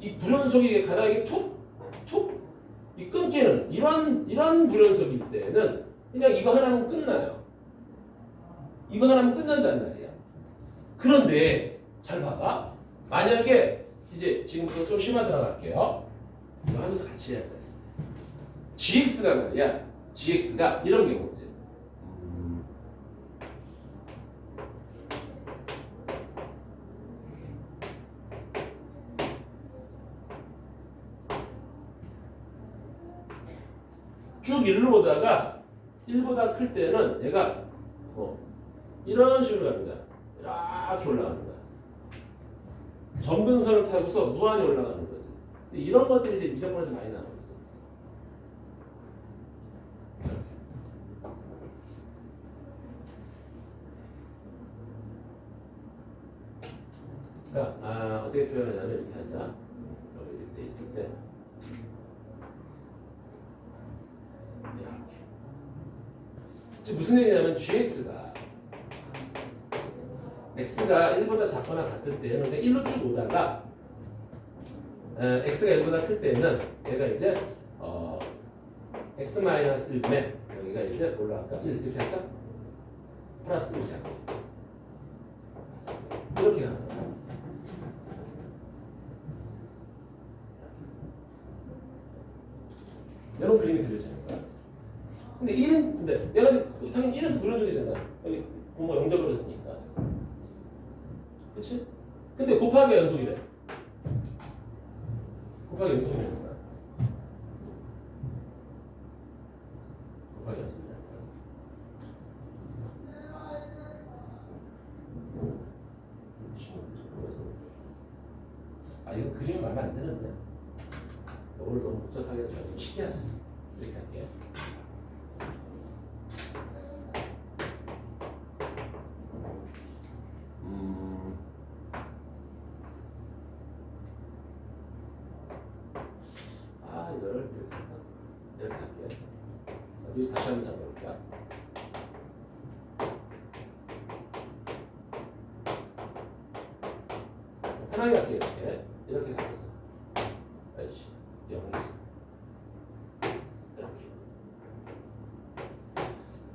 이 불연속이 가다가 이게 툭 이 끊기는 이런 불연속일 때는 그냥 이거 하나면 끝나요. 이거 하나면 끝난단 말이야. 그런데 잘 봐봐. 만약에 이제 지금부터 좀 심화 들어갈게요. 이거 하면서 같이 해야 돼. gx가 말이야. gx가 이런 경우지. 쭉 일로 오다가 1보다 클 때는 얘가 이런 식으로 가는 거야. 이렇게 올라가는 거야. 점근선을 타고서 무한히 올라가는 거지. 이런 것들이 이제 미적분에서 많이 나오죠. 그러니까 어떻게 표현하냐면 이렇게 하자. 여기 이렇게 있을 때 이렇게. 지금 무슨 얘기냐면 gx가 x가 1보다 작거나 같을 때는 그냥 1로 쭉 오다가 x가 1보다 클 때는 얘가 이제 x-1분의 여기가 이제 올라갈까? 1 이렇게 할까? 플러스 1 이렇게 할까? 이렇게 가는 거야. 이런 그림이 그려지는 거야. 근데 1은 근데 내가 당연히 1에서 불연속이잖아. 여기 분모 0 돼버렸으니까. 그렇지? 근데 곱하기 연속이래. 곱하기 연속이라는 거야. 곱하기 연속이라는 거야. 아 이거 그림이 마음에 안 드는데. 오늘 너무 복잡하게 해서 좀 쉽게 하자. 이렇게 할게요. 이거를 이렇게 할까? 이렇게 할게요. 어디 다시 한번 잡아볼게요. 편하게 할게요. 이렇게 가면서. 아이씨, 영이지. 이렇게.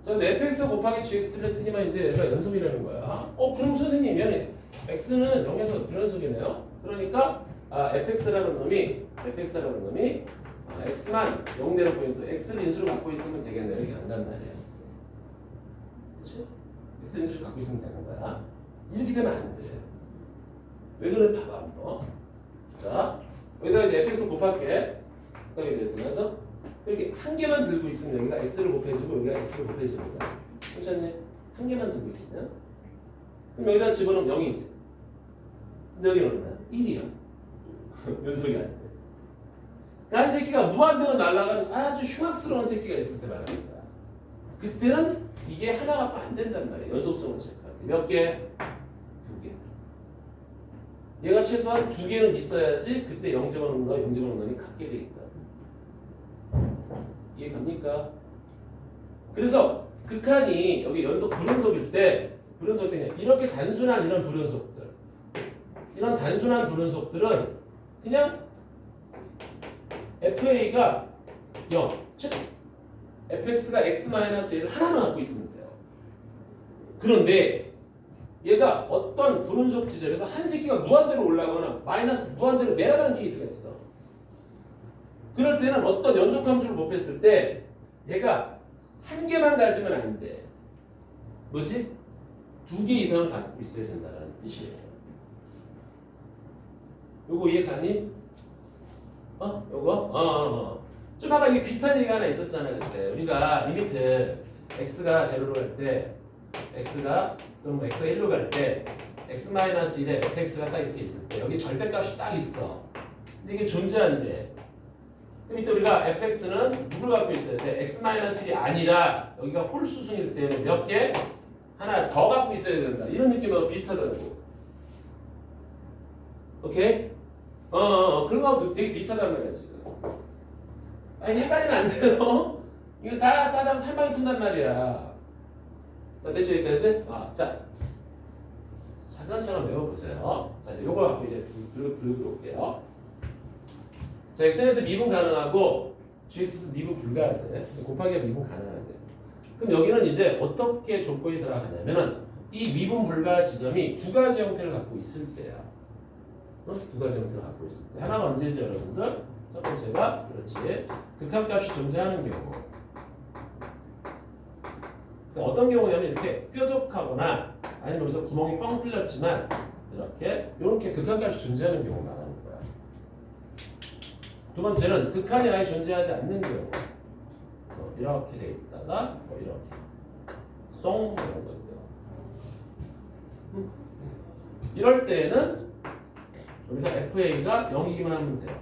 자, 근데 fx 곱하기 gx를 했더니만 이제 얘가 연속이라는 거야. 그럼 선생님, 미안해. x는 0에서 불연속이네요. 그러니까 fx라는 놈이 x만 0대로 보이면 x를 인수로 갖고 있으면 되겠네. 이렇게 간단 말이야. 그치? x 인수를 갖고 있으면 되는 거야. 이렇게 되면 안 돼. 왜 그래? 봐봐 한번. 자, 여기다가 이제 fx 곱할게. 곱하기 대해서 이렇게 한 개만 들고 있으면 여기가 x를 곱해주고 여기가 x를 곱해주는 거야. 괜찮니? 한 개만 들고 있으면 그럼 여기다 집어넣으면 0이지. 근데 여기는 얼마야? 1이야. 연속이 안 돼. 한 새끼가 무한대로 날아가는 아주 흉악스러운 새끼가 있을 때 말합니다. 그때는 이게 하나 갖고 안 된단 말이에요. 연속성을 체크할 때. 몇 개? 2개. 얘가 최소한 2개는 있어야지 그때 0집어넣는 거, 0집어넣는 놈이 같게 돼 있다. 이해 갑니까? 그래서 극한이 여기 연속 불연속일 때 이렇게 단순한 이런 불연속들, 이런 단순한 불연속들은 그냥 FA가 0, 즉 fx가 x-1을 하나만 갖고 있으면 돼요. 그런데 얘가 어떤 불연속 지점에서 한 새끼가 무한대로 올라가거나 마이너스 무한대로 내려가는 케이스가 있어. 그럴 때는 어떤 연속함수를 곱했을 때 얘가 한 개만 가지면 안 돼. 뭐지? 2개 이상을 갖고 있어야 된다는 뜻이에요. 요거 이해 가니? 요거? 좀 아까 이게 비슷한 얘기가 하나 있었잖아요. 그때 우리가 리미트 x가 제로로 갈 때 x가 1로 갈 때 x-1에 fx가 딱 이렇게 있을 때 여기 절대값이 딱 있어. 근데 이게 존재한대. 그럼 이때 우리가 fx는 누굴 갖고 있어야 돼? x-1이 아니라 여기가 홀수승일 때는 몇 개? 하나 더 갖고 있어야 된다. 이런 느낌하고 비슷하더라고. 오케이? 그런 거하고 되게 비슷하단 말이야 지금. 아니 헷갈리면 안 돼요. 이거 다 싸다면 살방이 푼단 말이야. 자 대체 여기까지? 자 차근차근 외워보세요. 자 요거 갖고 이제 들어올게요. 자 x에서 미분 가능하고 gx에서 미분 불가하대. 곱하기가 미분 가능하대. 그럼 여기는 이제 어떻게 조건이 들어가냐면은 이 미분 불가 지점이 두 가지 형태를 갖고 있을 때야. 두 가지 형태를 갖고 있을 때. 하나가 언제지 여러분들? 첫 번째가 그렇지. 극한값이 존재하는 경우. 그러니까 어떤 경우냐면 이렇게 뾰족하거나 아니면 여기서 구멍이 뻥 뚫렸지만 이렇게 극한값이 존재하는 경우 말하는 거야. 두 번째는 극한이 아예 존재하지 않는 경우. 이렇게 돼 있다가 이렇게 송 이런 거고요. 이럴 때는 우리가 FA가 0이기만 하면 돼요.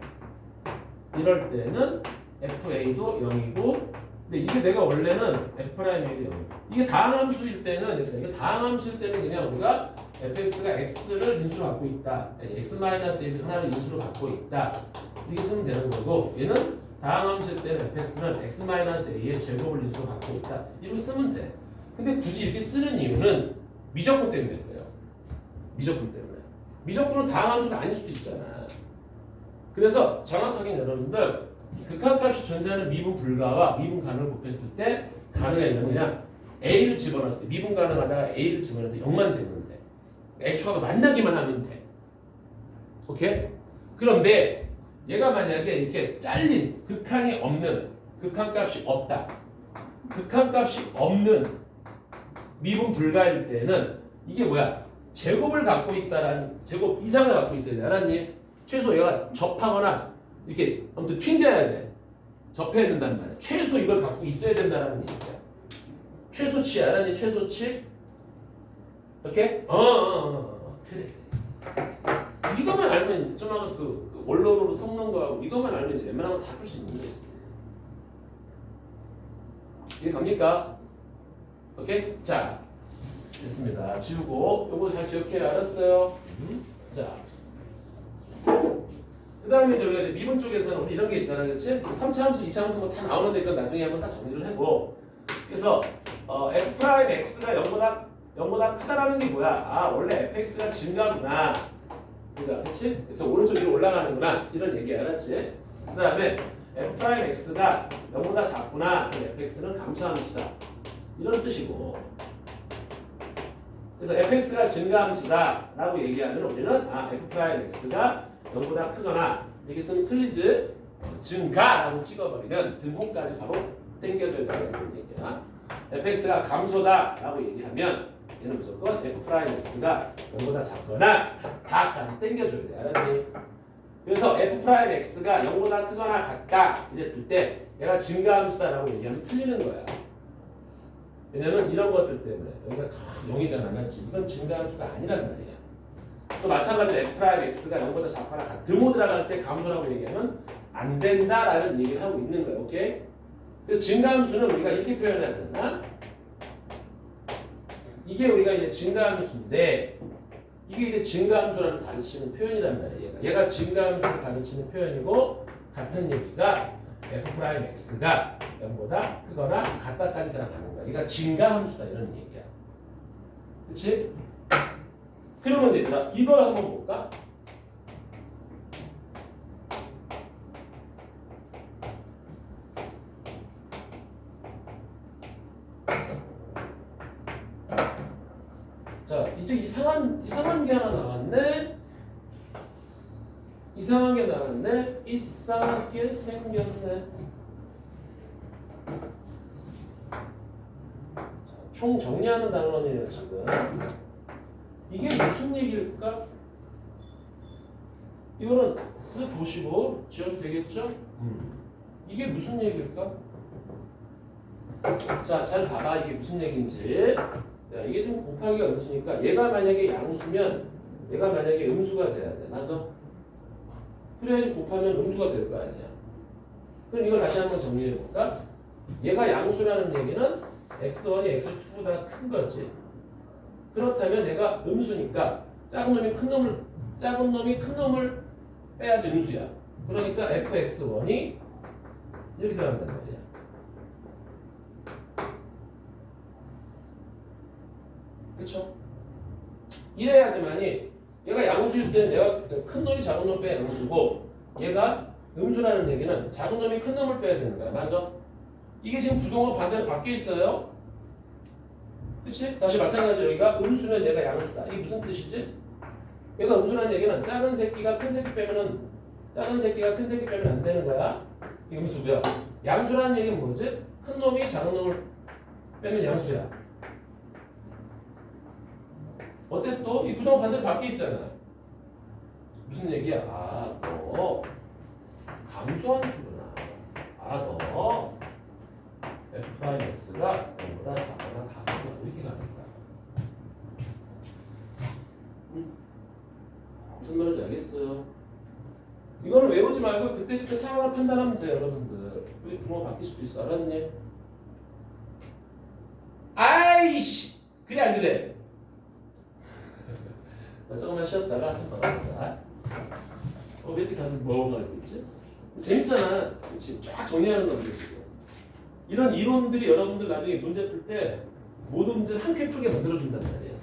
이럴 때는 FA도 0이고, 근데 이게 내가 원래는 F'A도 0이고, 이게 다항함수일 때는 그냥 우리가 fx가 x를 인수로 갖고 있다, x-1을 하나를 인수로 갖고 있다 이렇게 쓰면 되는 거고, 얘는 다항함수일 때는 fx는 x-a의 제곱을 인수로 갖고 있다 이렇게 쓰면 돼. 근데 굳이 이렇게 쓰는 이유는 미적분 때문에 그래요. 미적분 때문에. 미적분은 다항함수가 아닐 수도 있잖아. 그래서 정확하게 여러분들 극한값이 존재하는 미분 불가와 미분 가능을 곱했을 때 가능하냐면 그냥 a를 집어넣었을 때 미분 가능하다가 a를 집어넣을 때 0만 되면 돼. x축하고 만나기만 하면 돼. 오케이? 그런데 얘가 만약에 이렇게 잘린 극한이 없는 극한값이 없다. 극한값이 없는 미분 불가일 때는 이게 뭐야? 제곱을 갖고 있다라는 제곱 이상을 갖고 있어야 돼. 알았니? 최소 얘가 접하거나 이렇게 아무튼 튕겨야 돼. 접해야 된다는 말이야. 최소 이걸 갖고 있어야 된다는 얘기야. 최소치 알았니? 최소치? 오케이? 그래. 이것만 알면 알면 이제 좀 아까 그 원론으로 섞는 거하고 이것만 알면 이제 웬만하면 다 풀 수 있는 거지. 이해 갑니까? 오케이? 자, 됐습니다. 지우고 요거 잘 기억해야 알았어요. 자, 그 다음에 우리가 이제 미분 쪽에서는 우리 이런 게 있잖아, 그렇지? 3차 함수, 2차 함수 뭐 다 나오는데 그건 나중에 한번 싹 정리를 하고. 그래서 f 프라임 x가 0보다 크다라는 게 뭐야? 아, 원래 fx가 증가구나. 그렇지? 그래서 오른쪽 위로 올라가는구나. 이런 얘기 알았지? 그 다음에 f 프라임 x가 0보다 작구나. fx는 감소함수다. 이런 뜻이고. 그래서 fx가 증가함수다 라고 얘기하면 우리는 아, f 프라임 x가 0보다 크거나 이렇게 쓰면 틀리지? 증가라고 찍어버리면 등호까지 바로 땡겨줘야 된다는 얘기야. fx가 감소다 라고 얘기하면 얘는 무조건 f 프라임 x가 0보다 작거나 다까지 땡겨줘야 돼. 알았니? 그래서 f 프라임 x가 0보다 크거나 같다 이랬을 때 얘가 증가함수다 라고 얘기하면 틀리는 거야. 왜냐면 이런 것들 때문에 여기가 0이잖아, 맞지? 이건 증가함수가 아니란 말이야. 또 마찬가지로 f 프라임 x가 0보다 작거나 등호 들어갈 때 감소라고 얘기하면 안 된다라는 얘기를 하고 있는 거야. 오케이? 그래서 증가함수는 우리가 이렇게 표현하잖아. 이게 우리가 이제 증가함수인데 이게 이제 증가함수라는 가르치는 표현이란 말이야. 얘가 증가함수를 가르치는 표현이고 같은 얘기가 f 프라임 x가 0보다 크거나 같다까지 들어가는 거야. 얘가 증가함수다 이런 얘기야. 그렇지? 그러면 얘들아 이걸 한번 볼까? 자, 이제 이상한 게 하나 나왔네. 이상하게 나왔네. 이상하게 생겼네. 자, 총 정리하는 단원이에요 지금. 이게 무슨 얘기일까? 이거는 쓱 보시고 지어도 되겠죠? 이게 무슨 얘기일까? 자, 잘 봐봐. 이게 무슨 얘기인지. 야, 이게 지금 곱하기가 음수니까 얘가 만약에 양수면 얘가 만약에 음수가 돼야 돼. 맞아? 그래야지 곱하면 음수가 될 거 아니야. 그럼 이걸 다시 한번 정리해 볼까? 얘가 양수라는 얘기는 x1이 x2보다 큰 거지. 그렇다면 얘가 음수니까 작은 놈이 큰 놈을 빼야지 음수야. 그러니까 fx1이 이렇게 들어간단 말이야. 그렇죠? 이래야지만이 얘가 양수일 때 내가 큰 놈이 작은 놈 빼야 양수고 얘가 음수라는 얘기는 작은 놈이 큰 놈을 빼야 되는 거야. 맞아? 이게 지금 부동호 반대로 바뀌어 있어요. 그치? 다시 마찬가지로 여기가 음수면 얘가 양수다. 이게 무슨 뜻이지? 얘가 음수라는 얘기는 작은 새끼가 큰 새끼 빼면은 작은 새끼가 큰 새끼 빼면 안 되는 거야. 이게 음수고요. 양수라는 얘기는 뭐지? 큰 놈이 작은 놈을 빼면 양수야. 어때 또? 이 부동호 반대로 바뀌어 있잖아. 무슨 얘기야? 아, 너 감소함수구나. 아, 너 f 프라임 x가 0보다 작거나 같구나. 이렇게 가는 거야. 무슨 말인지 알겠어요? 이거는 외우지 말고 그때 상황을 판단하면 돼요, 여러분들. 우리 부모가 바뀔 수도 있어. 알았니? 아이씨! 그래 안 그래? 자, 조금만 쉬었다가 한참 더 가보자. 왜 이렇게 다들 먹어가지고 있지? 재밌잖아. 지금 쫙 정리하는 건데 지금. 이런 이론들이 여러분들 나중에 문제 풀 때 모든 문제를 한 큐에 풀게 만들어준단 말이야.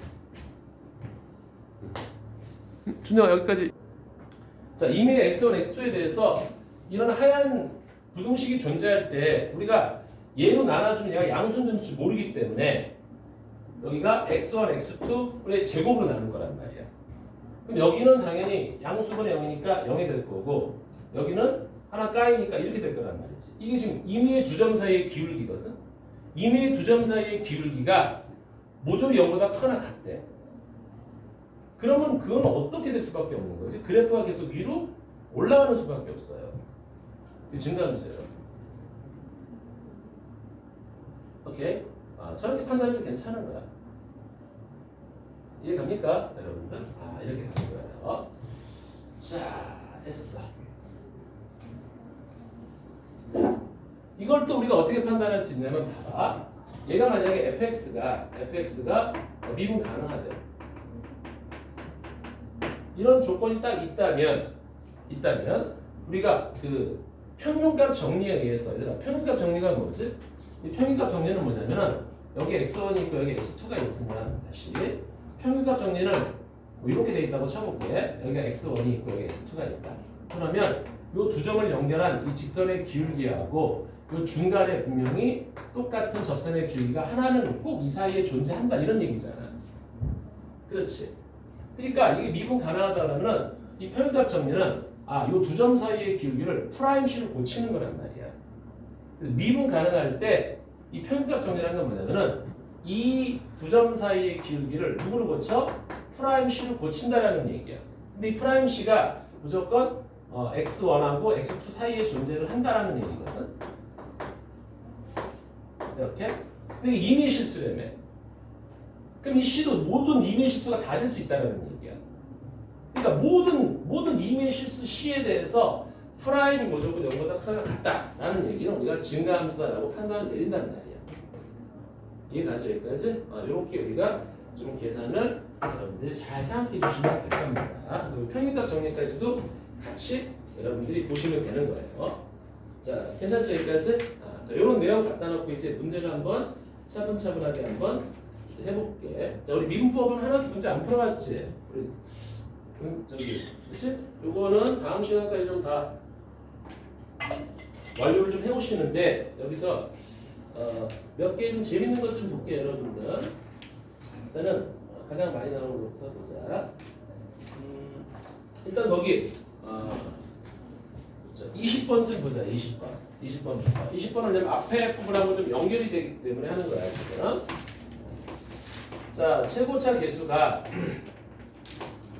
준영아 여기까지. 자, 이미 x1, x2에 대해서 이런 하얀 부등식이 존재할 때 우리가 얘로 나눠주면 얘가 양수인지 모르기 때문에 여기가 x1, x2의 제곱으로 나눈 거란 말이야. 그럼 여기는 당연히 양수분의 0이니까 0이 될 거고 여기는 하나 까이니까 이렇게 될 거란 말이지. 이게 지금 임의의 두 점 사이의 기울기거든. 임의의 두 점 사이의 기울기가 모조리 0보다 크거나 같대. 그러면 그건 어떻게 될 수밖에 없는 거지? 그래프가 계속 위로 올라가는 수밖에 없어요. 증가함수예요. 오케이? 저렇게 판단해도 괜찮은 거야. 이해 갑니까? 여러분들? 이렇게 가는 거예요. 자, 됐어. 이걸 또 우리가 어떻게 판단할 수 있냐면 봐봐. 얘가 만약에 fx가 미분 가능하대. 이런 조건이 딱 있다면 우리가 그 평균값 정리에 의해서 얘들아 평균값 정리가 뭐지? 이 평균값 정리는 뭐냐면은 여기 x1이 있고 여기 x2가 있으면 다시 평균값 정리는 뭐 이렇게 돼 있다고 쳐볼게. 여기가 x1이 있고 여기 x2가 있다. 그러면 이 두 점을 연결한 이 직선의 기울기하고 이 중간에 분명히 똑같은 접선의 기울기가 하나는 꼭 이 사이에 존재한다 이런 얘기잖아. 그렇지. 그러니까 이게 미분 가능하다면 이 평균값 정리는 이 두 점 사이의 기울기를 프라임식으로 고치는 거란 말이야. 미분 가능할 때 이 평균값 정리라는 건 뭐냐면은 이 두 점 사이의 기울기를 누구로 고쳐? 프라임식으로 고친다라는 얘기야. 근데 이 프라임식가 무조건 x1하고 x2 사이에 존재를 한다라는 얘기거든. 이렇게. 근데 이게 임의의 실수라며. 그럼 이 C도 모든 임의의 실수가 다 될 수 있다는 얘기야. 그러니까 모든 임의의 실수 C에 대해서 프라임이 무조건 0보다 크거나 같다라는 얘기는 우리가 증가함수다라고 판단을 내린다는 말이야. 이해가죠 여기까지? 이렇게 우리가 좀 계산을 여러분들이 잘 생각해 주시면 될 겁니다. 그래서 평균값 정리까지도 같이 여러분들이 보시면 되는 거예요. 자, 괜찮죠 여기까지? 자, 이런 내용 갖다 놓고 이제 문제를 한번 차분차분하게 한번 이제 해볼게. 자, 우리 미분법은 하나도 문제 안 풀어봤지? 우리 그렇지? 요거는 다음 시간까지 좀 다 완료를 좀 해오시는데 여기서 몇 개 좀 재밌는 것 좀 볼게요 여러분들. 일단은 가장 많이 나오는 것부터 보자. 일단 거기 20번 좀 보자. 20번부터. 20번은 내가 앞에 부분하고 좀 연결이 되기 때문에 하는 거야 지금. 자, 최고차 개수가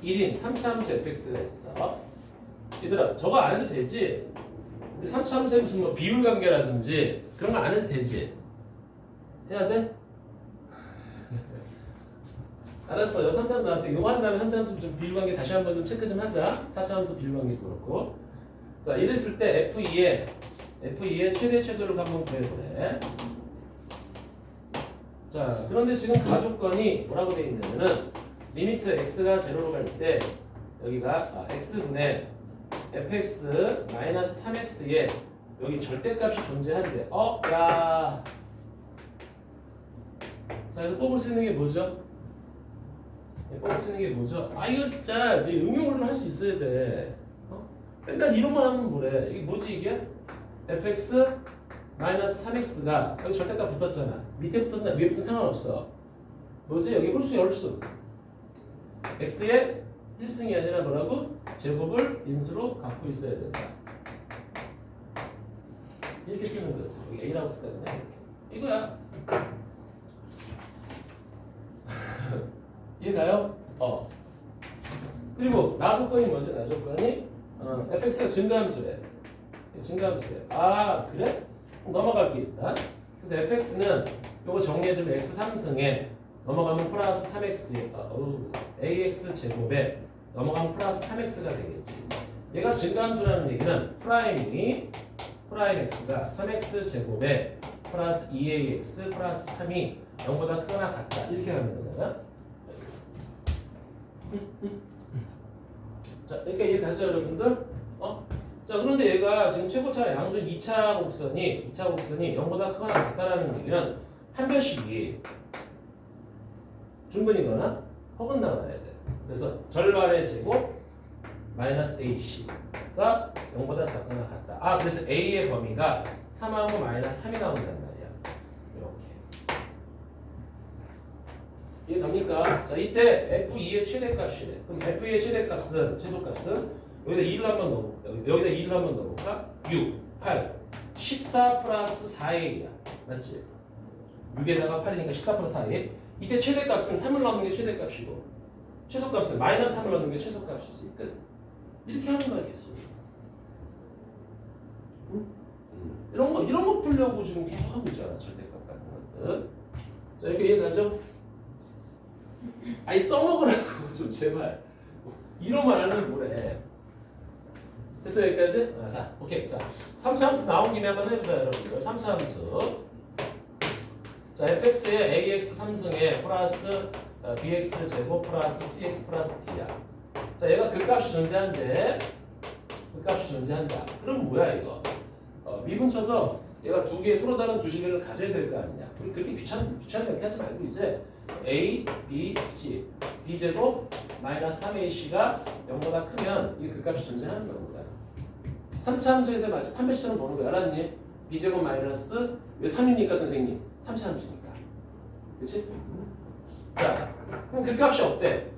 1인 3차 함수 fx가 있어. 얘들아 저거 안 해도 되지? 3차 함수에 무슨 뭐 비율 관계라든지 그런 거 안 해도 되지? 해야 돼? 알았어. 3차 함수 나왔어. 이거 한 다음에 3차 함수 좀 비율 관계 다시 한번 좀 체크 좀 하자. 4차 함수 비율 관계도 그렇고. 자, 이랬을 때 F2의 최대 최소를 한번 구해보래. 자, 그런데 지금 가조건이 뭐라고 되어 있냐면은 리미트 x가 0로 갈 때 여기가 x분의 fx 마이너스 3x에 여기 절대값이 존재한대. 야. 자, 그래서 뽑을 수 있는 게 뭐죠? 뽑을 수 있는 게 뭐죠? 이거 진짜 이제 응용을 좀 할 수 있어야 돼. 맨날 이런만 하면 뭐래? 이게 뭐지 이게? fx 마이너스 3x가 여기 절대값 붙었잖아. 밑에 붙었나 위에 붙은 상관없어. 뭐지? 여기 홀수 열수. x의 1승이 아니라 뭐라고? 제곱을 인수로 갖고 있어야 된다. 이렇게 쓰는 거지. 여기 a라고 쓰거든요. 이거야. 이해가요? 그리고 나 조건이 뭐지? 나 조건이 fx가 증가함수래. 증가함수래. 그래? 넘어갈 게 있다. 그래서 fx는 요거 정리해주면 x 3승에 넘어가면 플러스 3x ax 제곱에 넘어가면 플러스 3x가 되겠지. 얘가 증가함수라는 얘기는 프라임 x가 3x 제곱에 플러스 2ax 플러스 3이 0보다 크거나 같다. 이렇게 가는 거잖아. 자, 그러니까 이해가죠 여러분들? 자, 그런데 얘가 지금 최고차 양수 2차 곡선이 0보다 크거나 같다라는 얘기는 판별식이 중근이거나 혹은 나와야 돼. 그래서 절반의 제곱 마이너스 ac가 0보다 작거나 같다. 그래서 a의 범위가 3하고 마이너스 3이 나온단 말이야. 이렇게. 이해 갑니까? 자, 이때 f2의 최대값이래. 그럼 f2의 최소값은 여기다 2를 한번 넣어. 여기다 2를 한번 넣어볼까? 6, 8, 14 플러스 4a야. 맞지? 6에다가 8이니까 14 플러스 4a. 이때 최대값은 3을 넣는 게 최대값이고 최소값은 마이너스 3을 넣는 게 최소값이지. 끝. 이렇게 하는 거야 계속. 응? 이런 거 풀려고 지금 계속 하고 있잖아. 절대값 같은 것들. 자, 이렇게 이해가죠? 써먹으라고 좀 제발. 이러만 하면 뭐래? 됐어요 여기까지? 자 오케이. 자 3차 함수 나온 김에 한번 해보자 여러분들. 3차 함수. 자 fx의 ax 3승에 플러스 bx 제곱 플러스 cx 플러스 d야. 자 얘가 극값이 존재한대. 극값이 존재한다. 그럼 뭐야 이거? 미분 쳐서 얘가 두 개 서로 다른 두 식을 가져야 될 거 아니냐. 우리 그렇게 귀찮게 하지 말고 이제 a, b, c b 제곱 마이너스 3ac가 0보다 크면 이게 극값이 존재하는 겁니다. 3차 함수에서 마치 판별식처럼 보는 거 알았니? b 제곱 마이너스 왜 3이니까 선생님? 3차 함수니까. 그치? 자, 그럼 극값이 없대.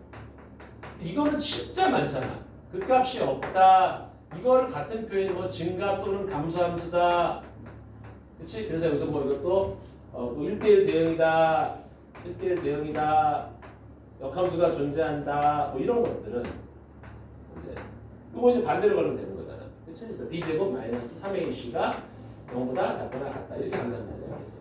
이거는 진짜 많잖아. 극값이 없다. 이거를 같은 표현 뭐 증가 또는 감소함수다. 그치? 그래서 여기서 뭐 이것도 뭐 1대1 대응이다. 1대1 대응이다. 역함수가 존재한다. 뭐 이런 것들은 이제 이거 이제 반대로 걸면 되는 거잖아. 그치? 그래서 b제곱 마이너스 3ac가 0보다 작거나 같다. 이렇게 간단 말이야. 그래서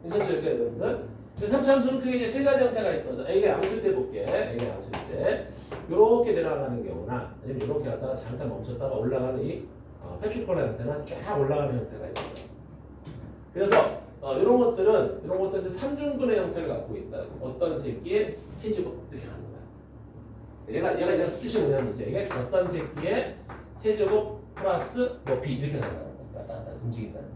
괜찮죠? 여러분들? 3차 함수는 크게 이제 세 가지 형태가 있어서 A가 양수일 때 볼게. A가 양수일 때 이렇게 내려가는 경우나 아니면 이렇게 갔다가 잠깐 멈췄다가 올라가는 이 페피콜라 형태나 쫙 올라가는 형태가 있어요. 그래서 이런 것들은 삼중분의 형태를 갖고 있다. 어떤 새끼의 세제곱 이렇게 가는 거야. 얘가 뜻이 뭐냐면 이제 이게 어떤 새끼의 세제곱 플러스 뭐 b 이렇게 가는 거야. 왔다 갔다 움직인다는 거야.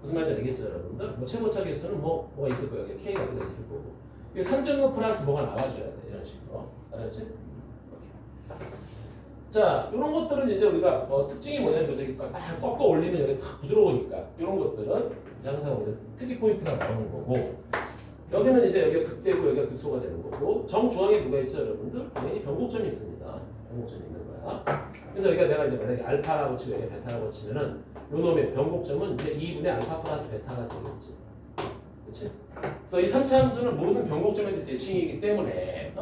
무슨 말인지 알겠죠, 여러분들? 뭐 최고차 계수는 뭐가 있을 거예요. 여기 k 같은 거 있을 거고. 이게 3.5 플러스 뭐가 나와줘야 돼. 이런 식으로. 알았지? 오케이. 자, 이런 것들은 이제 우리가 특징이 뭐냐면 이렇게 딱 꺾어 올리면 여기 다 부드러우니까 이런 것들은 이제 항상 우리 특이 포인트가 나오는 거고. 여기는 이제 여기가 극대고 여기가 극소가 되는 거고. 정중앙에 누가 있죠, 여러분들? 당연히 변곡점이 있습니다. 변곡점이 있는 거야. 그래서 여기가 내가 이제 만약에 알파라고 치고 여기 베타라고 치면은 요 놈의 변곡점은 이제 2분의 알파 플러스 베타가 되겠지. 그렇지? 그래서 이 3차 함수는 모든 변곡점의 대칭이기 때문에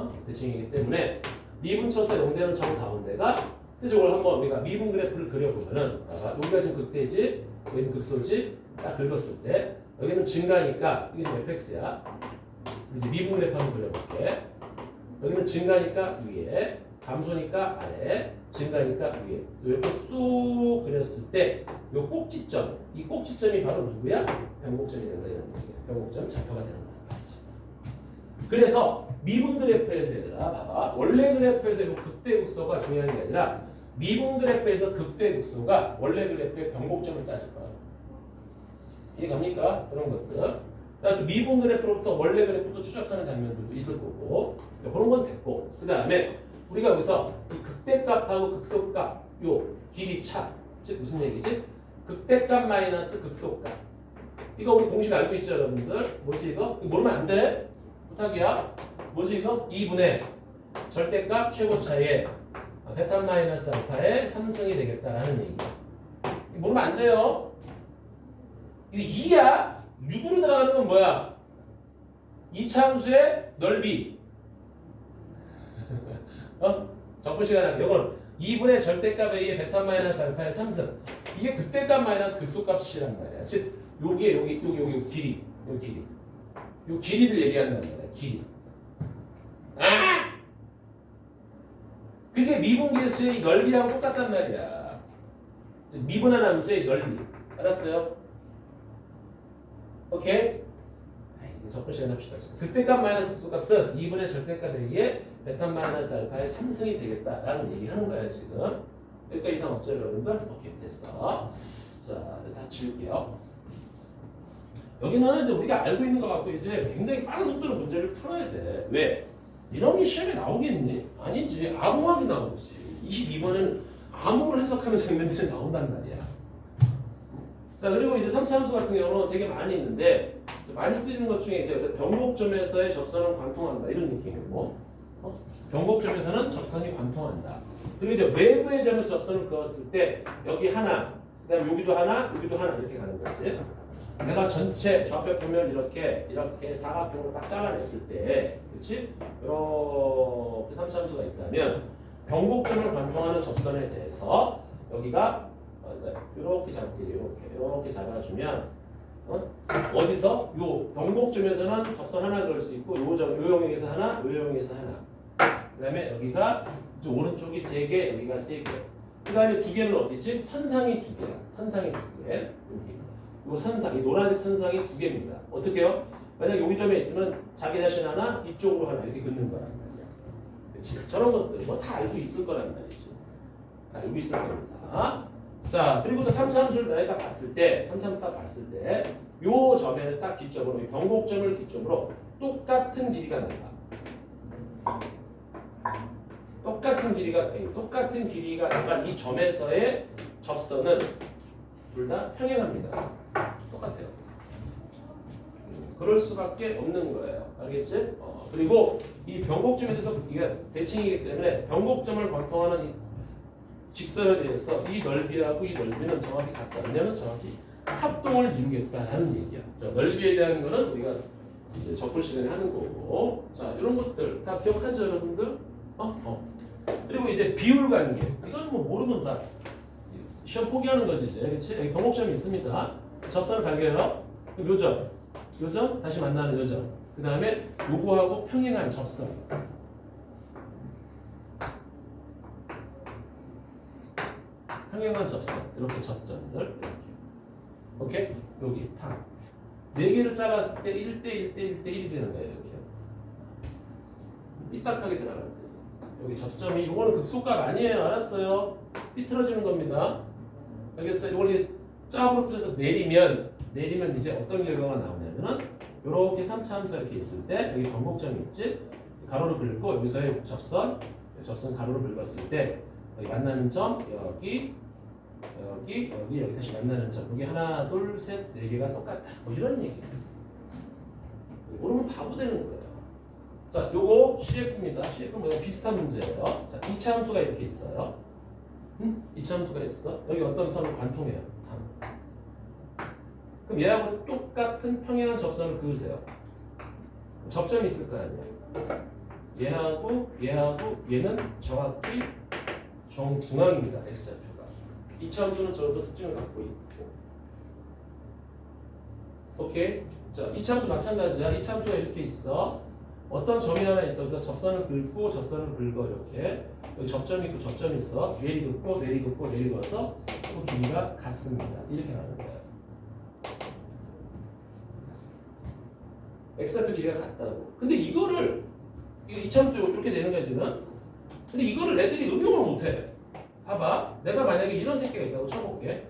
미분 쳐서 0되는 정 가운데가 그래서 이걸 한번 우리가 미분 그래프를 그려보면은 여기가 지금 극대지 여기는 극소지 딱 긁었을 때 여기는 증가니까 이게 지금 fx야. 이제 미분 그래프 한번 그려볼게. 여기는 증가니까 위에 감소니까 아래 증가니까 위에 이렇게 쑥 그렸을 때 이 꼭지점, 이 꼭지점이 바로 누구야? 변곡점이 된다 이런 얘기야. 변곡점 좌표가 되는 거야. 그래서 미분 그래프에서 얘들아 봐봐. 원래 그래프에서 이 극대 극소가 중요한 게 아니라 미분 그래프에서 극대 극소가 원래 그래프의 변곡점을 따질 거야. 이해갑니까? 그런 것들. 그래서 미분 그래프로부터 원래 그래프도 추적하는 장면들도 있을 거고 그런 건 됐고 그 다음에 우리가 여기서 이 극대값하고 극소값 요 길이 차 즉 무슨 얘기지? 극대값 마이너스 극소값 이거 우리 공식 알고 있죠 여러분들? 뭐지 이거? 이거 모르면 안 돼. 부탁이야. 뭐지 이거? 2분의 절대값 최고차의 베타 마이너스 알파의 3승이 되겠다라는 얘기야. 이거 모르면 안 돼요. 이게 2야. 6으로 들어가는 건 뭐야? 2차 함수의 넓이. 적분 시간 이건 2분의 절대값에 의해 베타 마이너스 알파의 3승. 이게 극대값 마이너스 극소값이란 말이야. 즉 여기 길이. 요 길이를 얘기한다는 말이야. 길이. 그게 미분 계수의 넓이랑 똑같단 말이야. 즉 미분한 함수의 넓이. 알았어요? 오케이? 적분 시간 합시다. 극대값 마이너스 극소값은 2분의 절대값에 의해 베타 마이너스 알파의 3승이 되겠다라는 얘기 하는 거야 지금. 여기까지 이상 없죠 여러분들? 오케이 됐어. 자 그래서 지울게요. 여기는 이제 우리가 알고 있는 것 같고 이제 굉장히 빠른 속도로 문제를 풀어야 돼. 왜? 이런 게 시험에 나오겠니? 아니지. 암호하게 나오지. 22번에는 암호를 해석하는 장면들이 나온단 말이야. 자 그리고 이제 3차 함수 같은 경우는 되게 많이 있는데 많이 쓰이는 것 중에 이제 변곡점에서의 접선은 관통한다 이런 느낌이고 변곡점에서는 접선이 관통한다. 그리고 이제 외부의 점에서 접선을 그었을 때 여기 하나, 그다음 여기도 하나, 여기도 하나 이렇게 가는 거지. 내가 전체 좌표 표면 이렇게 사각형으로 딱 잘라냈을 때, 그렇지? 이렇게 3차 함수가 있다면 변곡점을 관통하는 접선에 대해서 여기가 이렇게 잡게 이렇게 잡아주면 어디서 요 변곡점에서는 접선 하나 그을 수 있고 요 영역에서 하나, 요 영역에서 하나 그 다음에 여기가 이제 오른쪽이 3개, 여기가 3개. 그 다음에 2개는 어디지? 선상이 2개야. 선상이 2개. 여기. 이 선상, 이 노란색 선상이 2개입니다. 어떻게 해요? 만약 여기 점에 있으면 자기 자신 하나, 이쪽으로 하나 이렇게 긋는 거란 말이야. 그렇지? 저런 것들 뭐 다 알고 있을 거란 말이지. 다 알고 있을 겁니다. 자, 그리고 또 3차 함수를 내가 딱 봤을 때, 3차 함수 딱 봤을 때, 요 점에 딱 기점으로, 이 변곡점을 기점으로 똑같은 길이가 나가. 똑같은 길이가 나간 이 점에서의 접선은 둘 다 평행합니다. 똑같아요. 그럴 수밖에 없는 거예요. 알겠지? 그리고 이 변곡점에 대해서 이게 대칭이기 때문에 변곡점을 관통하는 이 직선에 대해서 이 넓이하고 이 넓이는 정확히 같다. 왜냐면 정확히 합동을 이루겠다라는 얘기야. 자, 넓이에 대한 거는 우리가 이제 적분 시간에 하는 거고. 자, 이런 것들 다 기억하죠, 여러분들? 그리고 이제 비율 관계. 이건 뭐 모르면 다 시험 포기하는 거지, 이제. 그렇지? 여기 변곡점이 있습니다. 접선을 발견해요. 요점, 다시 만나는 요점. 그 다음에 요거하고 평행한 접선. 평행한 접선. 이렇게 접점들. 이렇게. 오케이? 여기 탕. 4개를 짜봤을 때 1대1대1대1이 되는 거예요. 이렇게. 삐딱하게 들어가는 거예요. 여기 접점이, 요거는 극소값 아니에요. 알았어요? 삐뚤어지는 겁니다. 알겠어요? 요걸 쫙으로 틀어서 내리면 이제 어떤 결과가 나오냐면은 요렇게 3차 함수가 이렇게 있을 때 여기 변곡점이 있지? 가로를 긁고 여기서의 접선 가로를 긁었을 때 여기 만나는 점 여기 다시 만나는 점 여기 하나 둘 셋 4개가 똑같다. 뭐 이런 얘기야. 모르면 바보 되는 거예요. 자, 요거 CF입니다. CF 뭐냐? 비슷한 문제예요. 자, 2차 함수가 이렇게 있어요. 2차 함수가 있어. 여기 어떤 선을 관통해요. 그럼 얘하고 똑같은 평행한 접선을 그으세요. 접점이 있을 거 아니에요. 얘하고 얘는 정확히 정중앙입니다. X좌표가. 2차 함수는 저런 특징을 갖고 있고. 오케이. 자, 2차 함수 마찬가지야. 2차 함수가 이렇게 있어. 어떤 점이 하나 있어서 접선을 긁고 접선을 긁어 이렇게. 여기 접점이 있고 접점이 있어. 내리 긋어서 그 길이가 같습니다. 이렇게 나오는 거예요. X좌표 길이가 같다고. 근데 이거를 이참수 이렇게 되는 거야 지금. 근데 이거를 애들이 응용을 못해. 봐봐. 내가 만약에 이런 새끼가 있다고 쳐볼게.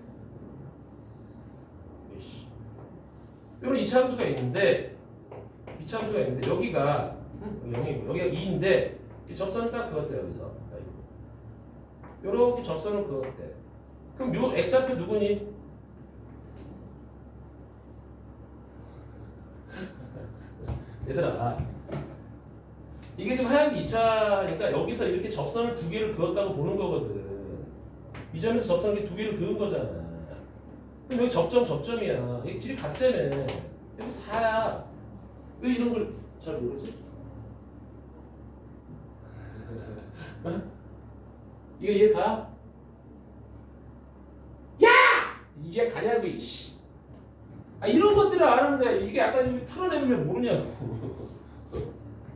이런 이차함수가 있는데 여기가 0이고 여기가 2인데 이 접선을 딱 그었대 여기서. 이렇게 접선을 그었대. 그럼 요 X좌표 누구니? 얘들아, 이게 지금 하얀 게 2차니까 여기서 이렇게 접선을 2개를 그었다고 보는 거거든. 이 점에서 접선을 2개를 그은 거잖아. 그럼 여기 접점이야. 이게 길이 같다며. 여기 4야. 왜 이런 걸 잘 모르지? 이거 이해 가? 야! 이게 가냐고, 이씨. 이런 것들을 아는 거야. 이게 약간 좀 틀어내면 모르냐고.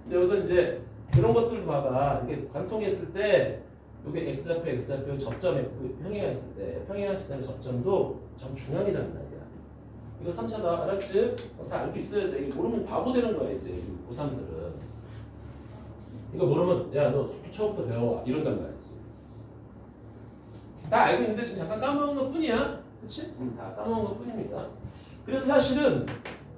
여기서 이제 그런 것들도 봐봐. 이게 관통했을 때 여기 X좌표 접점에 평행했을 때 평행한 지점의 접점도 정중앙이라는 말이야. 이거 3차다. 알았지? 다 알고 있어야 돼. 이거 모르면 바보 되는 거야 이제 고3들은. 이거 모르면 야 너 처음부터 배워 이런단 말이지. 다 알고 있는데 지금 잠깐 까먹은 것 뿐이야. 그치? 다 까먹은 것 뿐입니다. 그래서 사실은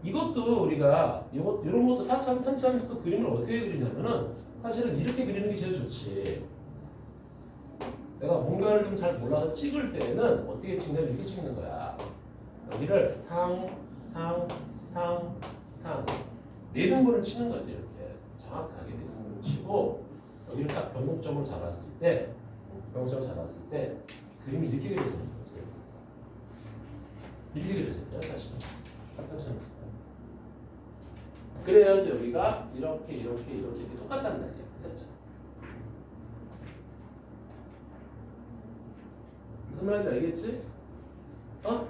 이것도 우리가 이런 것도 4차, 3차하면서도 그림을 어떻게 그리냐면은 사실은 이렇게 그리는 게 제일 좋지. 내가 뭔가를 좀 잘 몰라서 찍을 때는 어떻게 찍냐면 이렇게 찍는 거야. 여기를 네 등분을 치는 거지. 이렇게 정확하게 네 등분을 치고 여기를 딱 변곡점으로 잡았을 때 그림이 이렇게 그려지는 거지. 이렇게 그려졌죠 사실. 쌍쌍쌍. 그래야지 여기가 이렇게 똑같단 말이야. 살짝. 무슨 말인지 알겠지? 어?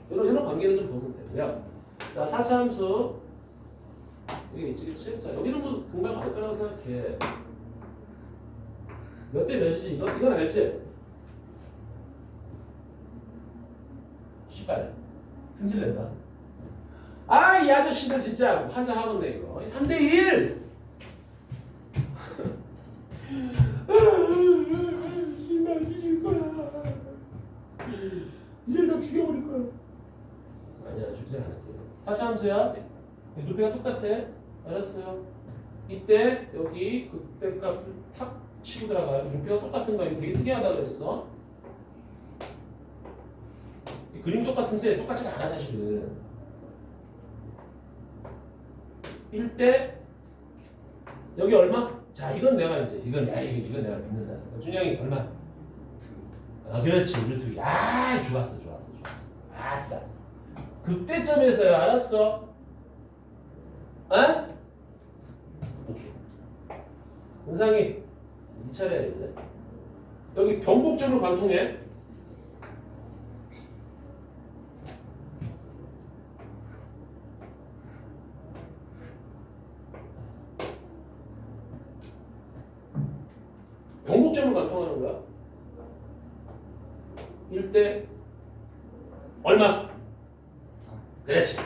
그래 이런 관계를 좀 보면 되고요. 자, 4차 함수 이게 있지, 그치? 자, 여기는 뭐 금방 알 거라고 생각해. 몇 대 몇이지? 이건 알지? 시발. 승질낸다. 아, 이 아저씨들 진짜 환장하겠네, 이거. 3대1! 신발 뒤질 거야. 니를 다 죽여버릴 거야. 아니야, 죽지 않을게요. 4차 함수야. 높이가 똑같아. 알았어요. 이때 여기 극대 값을 탁 치고 들어가요. 높이가 똑같은 거야. 이거 되게 특이하다 그랬어. 이 그림 똑같은데 똑같지가 않아 사실은. 1대 여기 얼마? 자, 이건 내가 이제 이건 내가 믿는다. 준영이 얼마? 아, 그렇지. 루트. 야, 좋았어. 아싸. 극대점에서요. 알았어? 어? 오케이. 은상이 네 차례야 이제. 여기 변곡점을 관통해. 변곡점을 관통하는 거야. 1대 얼마? 그렇지.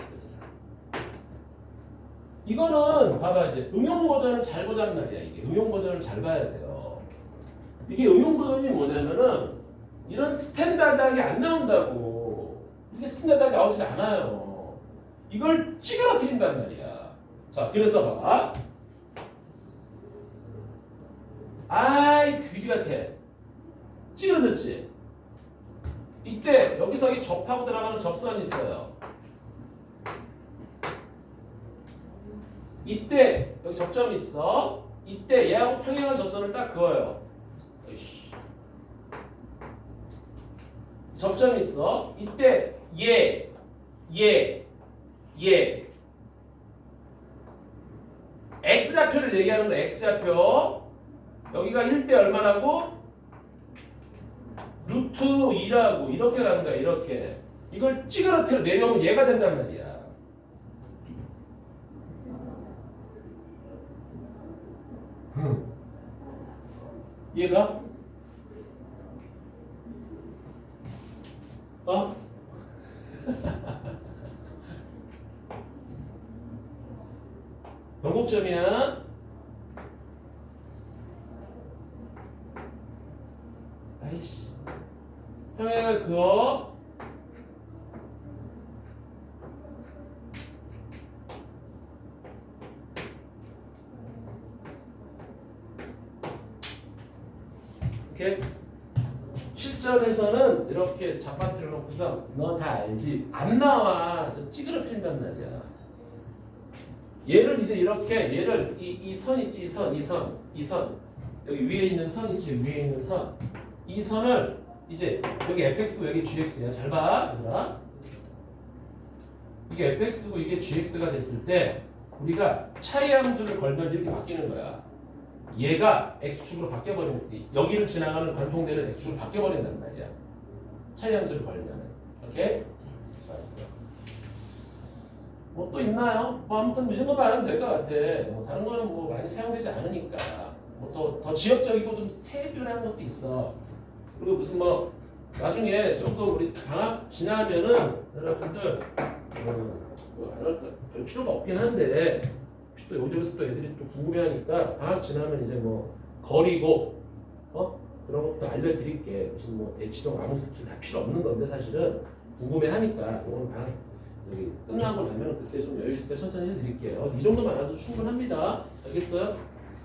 이거는 봐봐 이제 응용 버전을 잘 보자는 말이야. 이게 응용 버전을 잘 봐야 돼요. 이게 응용 버전이 뭐냐면은 이런 스탠다드하게 안 나온다고. 이게 스탠다드하게 나오지 않아요. 이걸 찌그러뜨린단 말이야. 자, 그래서 봐. 아이 그지 같아. 찌그러졌지. 이때 여기서 이 접하고 들어가는 접선이 있어요. 이때 여기 접점이 있어. 이때 얘하고 평행한 접선을 딱 그어요. 접점이 있어. 이때 얘 x좌표를 얘기하는 거. x좌표 여기가 1대 얼마라고? 루트 2라고 이렇게 가는 거야. 이렇게 이걸 찌그러뜨려 내려오면 얘가 된단 말이야. 얘가 변곡점이야. 아이씨 평행을 그어. 이렇게 실전에서는 이렇게 잡아뜨려 놓고서 너 다 알지? 안 나와. 저 찌그러뜨린단 말이야. 얘를 이제 이렇게 얘를 이 선 있지? 이 선 여기 위에 있는 선 있지? 위에 있는 선 이 선을 이제 여기 fx고 여기 gx야. 잘 봐, 얘들아. 이게 fx고 이게 gx가 됐을 때 우리가 차이 함수를 걸면 이렇게 바뀌는 거야. 얘가 x축으로 바뀌어버리는, 여기를 지나가는 관통되는 x축으로 바뀌어버린단 말이야. 차이 함수를 걸면. 오케이? 좋았어. 뭐 또 있나요? 뭐 아무튼 이 정도 말하면 될 것 같아. 뭐 다른 거는 뭐 많이 사용되지 않으니까. 뭐 또 더 지역적이고 좀 세분한 것도 있어. 그리고 무슨 뭐 나중에 조금 우리 방학 지나면은 여러분들 별 필요가 없긴 한데 또 여기저기서 또 애들이 또 궁금해하니까 방학 지나면 이제 뭐 거리고 그런 것도 알려드릴게. 무슨 뭐 대치동 암흑스키 다 필요 없는 건데 사실은 궁금해하니까 오늘 방학 여기 끝나고 나면 그때 좀 여유 있을 때 천천히 해드릴게요. 이 정도만 알아도 충분합니다. 알겠어요?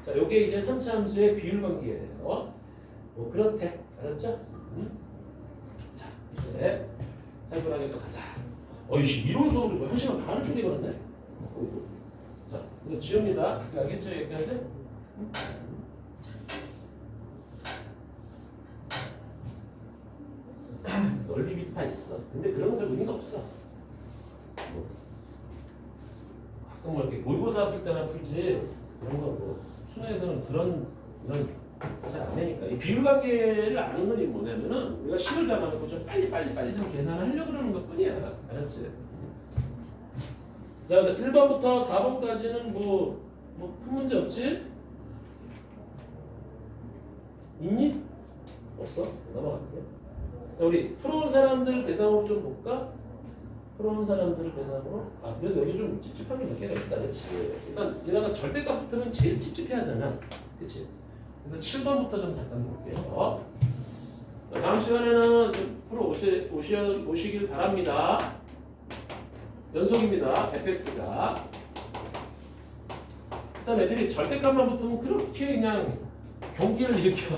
자, 요게 이제 3차 함수의 비율 관계예요. 뭐 그렇대. 알았죠? 자, 이제 살펴나게 또 가자. 어이씨, 이론 수업을 1시간 반을 준비 걸었네? 자, 이거 지웁니다. 알겠죠? 여기까지? 넓이 밑에 다 있어. 근데 그런 건 별 의미가 없어. 뭐. 가끔 뭐 이렇게 모의고사 풀 때나 풀지 그런 거 뭐 수능에서는 그런 잘 안 되니까. 이 비율 관계를 아는 건 뭐냐면은 우리가 식을 잡아놓고 좀 빨리 좀 계산을 하려고 그러는 것 뿐이야. 알았지? 자, 그래서 1번부터 4번까지는 뭐 큰 문제 없지? 있니? 없어? 넘어갈게. 자, 우리 풀어온 사람들 대상으로 좀 볼까? 풀어온 사람들 대상으로. 아, 그래도 여기 좀 찝찝한 게 몇 개가 있다, 그렇지? 일단 얘네가 절대값 붙으면 제일 찝찝해하잖아, 그렇지? 그래서 7번부터 좀 잠깐 볼게요. 자, 다음 시간에는 좀 풀어 오시길 바랍니다. 연속입니다. fx가. 일단 애들이 절대값만 붙으면 그렇게 그냥 경기를 일으켜.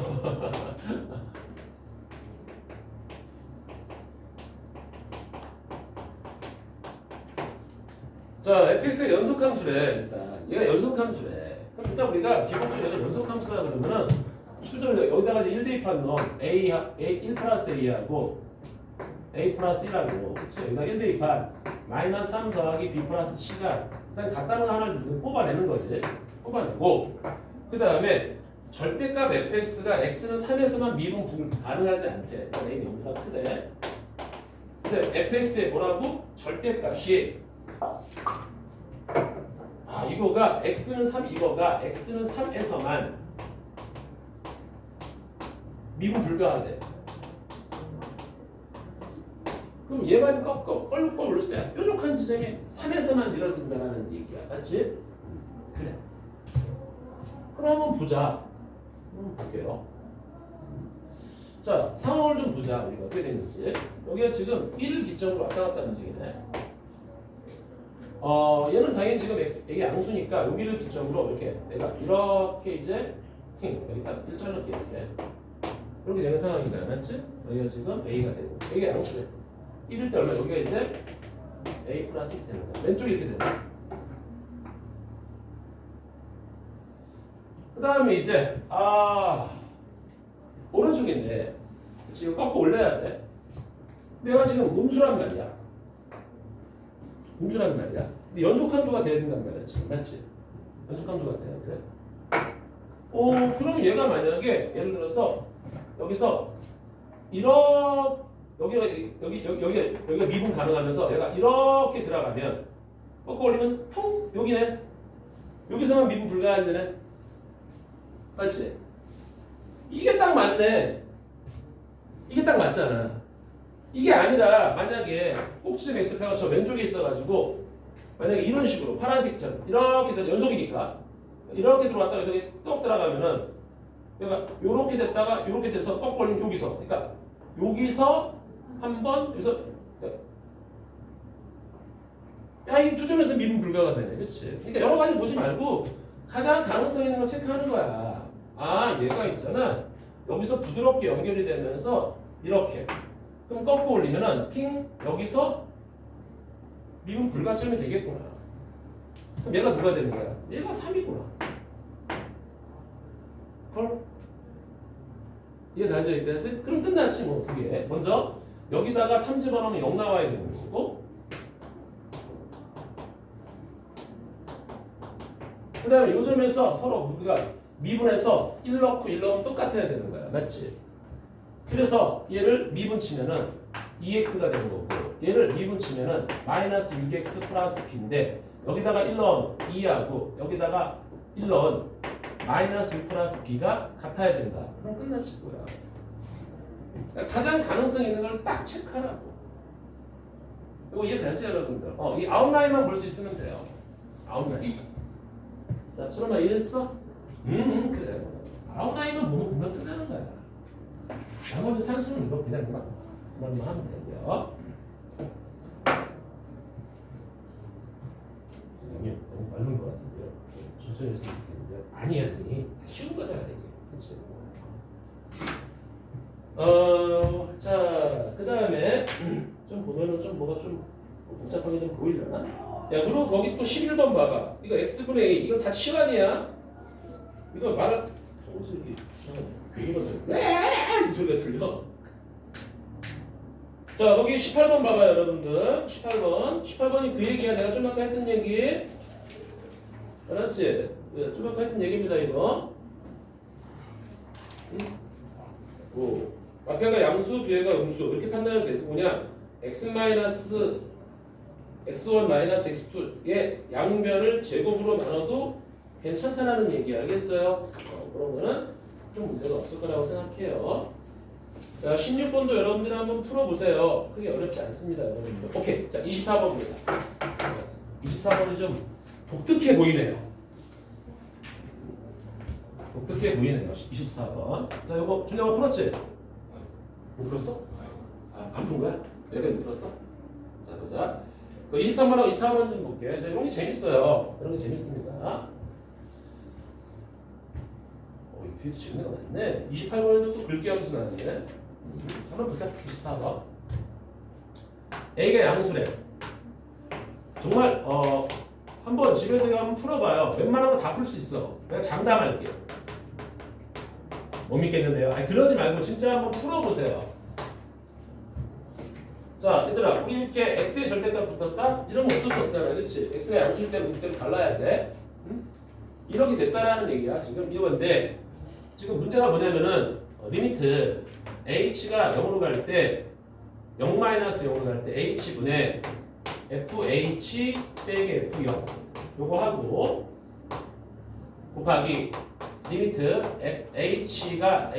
자, fx의 연속함수래. 일단 얘가 연속함수래. 그럼 일단 우리가 기본적으로 얘가 연속함수라 그러면은 수적으로 여기다가 이제 1 대입한 놈 a 1 플러스 a하고 a 플러스 1하고, 그치? 여기다 1 대입한 마이너스 3 더하기 b 플러스 c가 일단 같다는 거 하나를 뽑아내는 거지. 뽑아내고, 그 다음에 절대값 fx가 x는 3에서만 미분 가능하지 않대. a 너무나 크대. 근데 fx의 뭐라고? 절대값이 이거가 x는 3, 이거가 x는 3에서만 미분 불가하대. 그럼 얘만 꺾어 껄껄 올렸을 때 뾰족한 지점이 3에서만 이루어진다는 얘기야. 맞지? 그래. 그럼 한번 보자. 볼게요. 자, 상황을 좀 보자. 우리가 어떻게 됐는지. 여기가 지금 1을 기점으로 왔다 갔다 움직이네. 얘는 당연히 지금 이게 양수니까 여기를 기점으로 이렇게 내가 이렇게 이제 여기 딱 일자로 이렇게 되는 상황인가요? 맞지? 여기가 지금 a가 되고 이게 양수래. 1일 때 얼마? 여기가 이제 a 플러스 1 되는 거야. 왼쪽이 이렇게 되는 거야. 그 다음에 이제 오른쪽인데 지금 꺾고 올려야 돼. 내가 지금 음수란 말이야. 음수란 말이야. 근데 연속함수가 돼야 된단 말이야 지금. 맞지? 연속함수가 돼야 돼. 그럼 얘가 만약에 예를 들어서 여기서 여기가 미분 가능하면서 얘가 이렇게 들어가면 꺾어 올리면 통 여기네. 여기서만 미분 불가하지네. 맞지? 이게 딱 맞네. 이게 딱 맞잖아. 이게 아니라 만약에 꼭지점 x가 저 왼쪽에 있어가지고 만약에 이런 식으로 파란색처럼 이렇게 돼서 연속이니까 이렇게 들어왔다가 여기 똑 들어가면은 얘가 요렇게 됐다가 요렇게 돼서 꺾어 올리면 여기서, 그러니까 여기서 한번 여기서 이 두 점에서 미분 불가가 되네. 그렇지? 그러니까 여러 가지 보지 말고 가장 가능성 있는 걸 체크하는 거야. 얘가 있잖아. 여기서 부드럽게 연결이 되면서 이렇게. 그럼 꺾고 올리면은 여기서 미분 불가점이 되겠구나. 그럼 얘가 누가 되는 거야? 얘가 3이구나. 헐? 이해 가져 있다지? 그럼 끝났지 뭐 두 개. 먼저 여기다가 3 집어넣으면 0 나와야 되는 거고, 그 다음에 요 점에서 서로 우리가 미분해서 1 넣고 1 넣으면 똑같아야 되는 거야. 맞지? 그래서 얘를 미분 치면은 2x가 되는 거고, 얘를 미분 치면은 마이너스 6x 플러스 b인데 여기다가 1 넣은 2하고 여기다가 1 넣은 마이너스 6 플러스 b가 같아야 된다. 그럼 끝났지 뭐야. 그러니까 가장 가능성 있는 걸 딱 체크하라고. 이거 이해되지 여러분들? 이 아웃라인만 볼 수 있으면 돼요. 아웃라인. 자, 초롬아 이해했어? 그래. 아웃라인만 보면 금방 끝나는 거야. 나머지 산수는 이거 그냥 그만 하면 되고요. 선생님 너무 빠른 것 같은데요. 천천히 했으면 좋겠는데 아니야, 니 쉬운 거잖아 이게. 그렇지? 자, 그 다음에 좀 보면은 좀 뭐가 좀 복잡하게 좀 보이려나? 야, 그리고 거기 또 11번 봐봐. 이거 x분의 a 이거 다 시간이야. 이거 말을 어떻게 이 소리가 들려. 자, 거기 18번 봐봐요 여러분들. 18번이 그 얘기야. 내가 좀 아까 했던 얘기. 알았지? 좀 아까 했던 얘기입니다 이거. 앞에가 양수, 뒤에가 음수 이렇게 판단해도 되고, 그냥 x 마이너스 x1 마이너스 x2의 양변을 제곱으로 나눠도 괜찮다라는 얘기 알겠어요? 그런 거는 좀 문제가 없을 거라고 생각해요. 자, 16번도 여러분들 한번 풀어보세요. 크게 어렵지 않습니다, 여러분들. 오케이. 자, 24번 보겠습니다. 24번이 좀 독특해 보이네요. 독특해 보이네요. 24번. 자, 이거 준영아 풀었지? 못 풀었어? 안 푼 거야? 내가 못 풀었어? 자, 보자. 그 23번하고 24번 좀 볼게. 자, 이런 게 재밌어요. 이런 게 재밌습니다. 이 뒤에도 재밌는 거 많네. 28번에도 또 글귀 함수 나왔네. 한번 보자. 24번. A가 양수래. 정말 한번 집에서 한번 풀어봐요. 웬만한 거 다 풀 수 있어. 내가 장담할게. 못 믿겠는데요. 아니 그러지 말고 진짜 한번 풀어보세요. 자, 얘들아, 우리 이렇게 x의 절대값 붙었다? 이러면 어쩔 수 없잖아, 그렇지? x가 양수일 때는 그때로 달라야 돼. 응? 이렇게 됐다라는 얘기야. 지금 이건데 지금 문제가 뭐냐면은 리미트 h가 0으로 갈 때 0-0으로 갈 때 h분의 fh 빼기 f0 요거 하고 곱하기 리미트 h가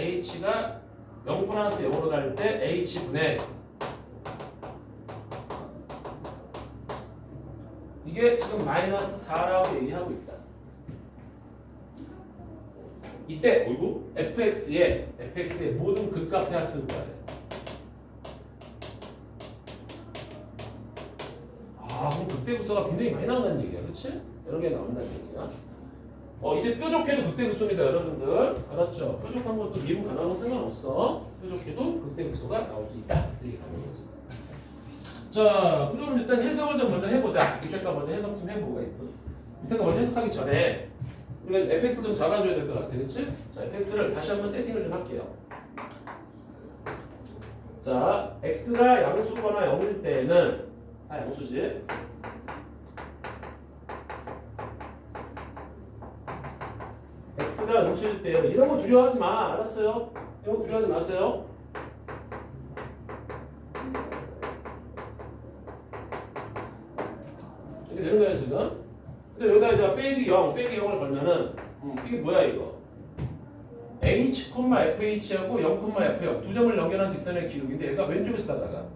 0 플러스 0으로 갈 때 h분의 이게 지금 마이너스 4라고 얘기하고 있다. 이때 어이구 fx의 모든 극값의 합수를 구하래. 그럼 극대극소가 굉장히 많이 나온다는 얘기야, 그렇지? 여러 개 나온다는 얘기야. 이제 뾰족해도 극대극소입니다, 여러분들. 알았죠? 뾰족한 것도 미분 가능한 건 상관없어. 뾰족해도 극대극소가 나올 수 있다. 이렇게 가는 거지. 자, 그럼 일단 해석을 좀 먼저 해보자. 밑에 거 먼저 해석 좀 해보고 밑에 거 먼저 해석하기 전에 우리가 fx 좀 잡아줘야 될 것 같아, 그렇지? 자, fx를 다시 한번 세팅을 좀 할게요. 자, x가 양수거나 0일 때는 다 양수지. x가 양수일 때 이런 거 두려워하지 마, 알았어요? 이런 거 두려워하지 마세요. 이렇게 되는 거야 지금. 근데 여기다 이제 빼기 0을 걸면은 이게 뭐야 이거? h, fh하고 0, f0 두 점을 연결한 직선의 기울기인데 얘가 왼쪽에서 가다가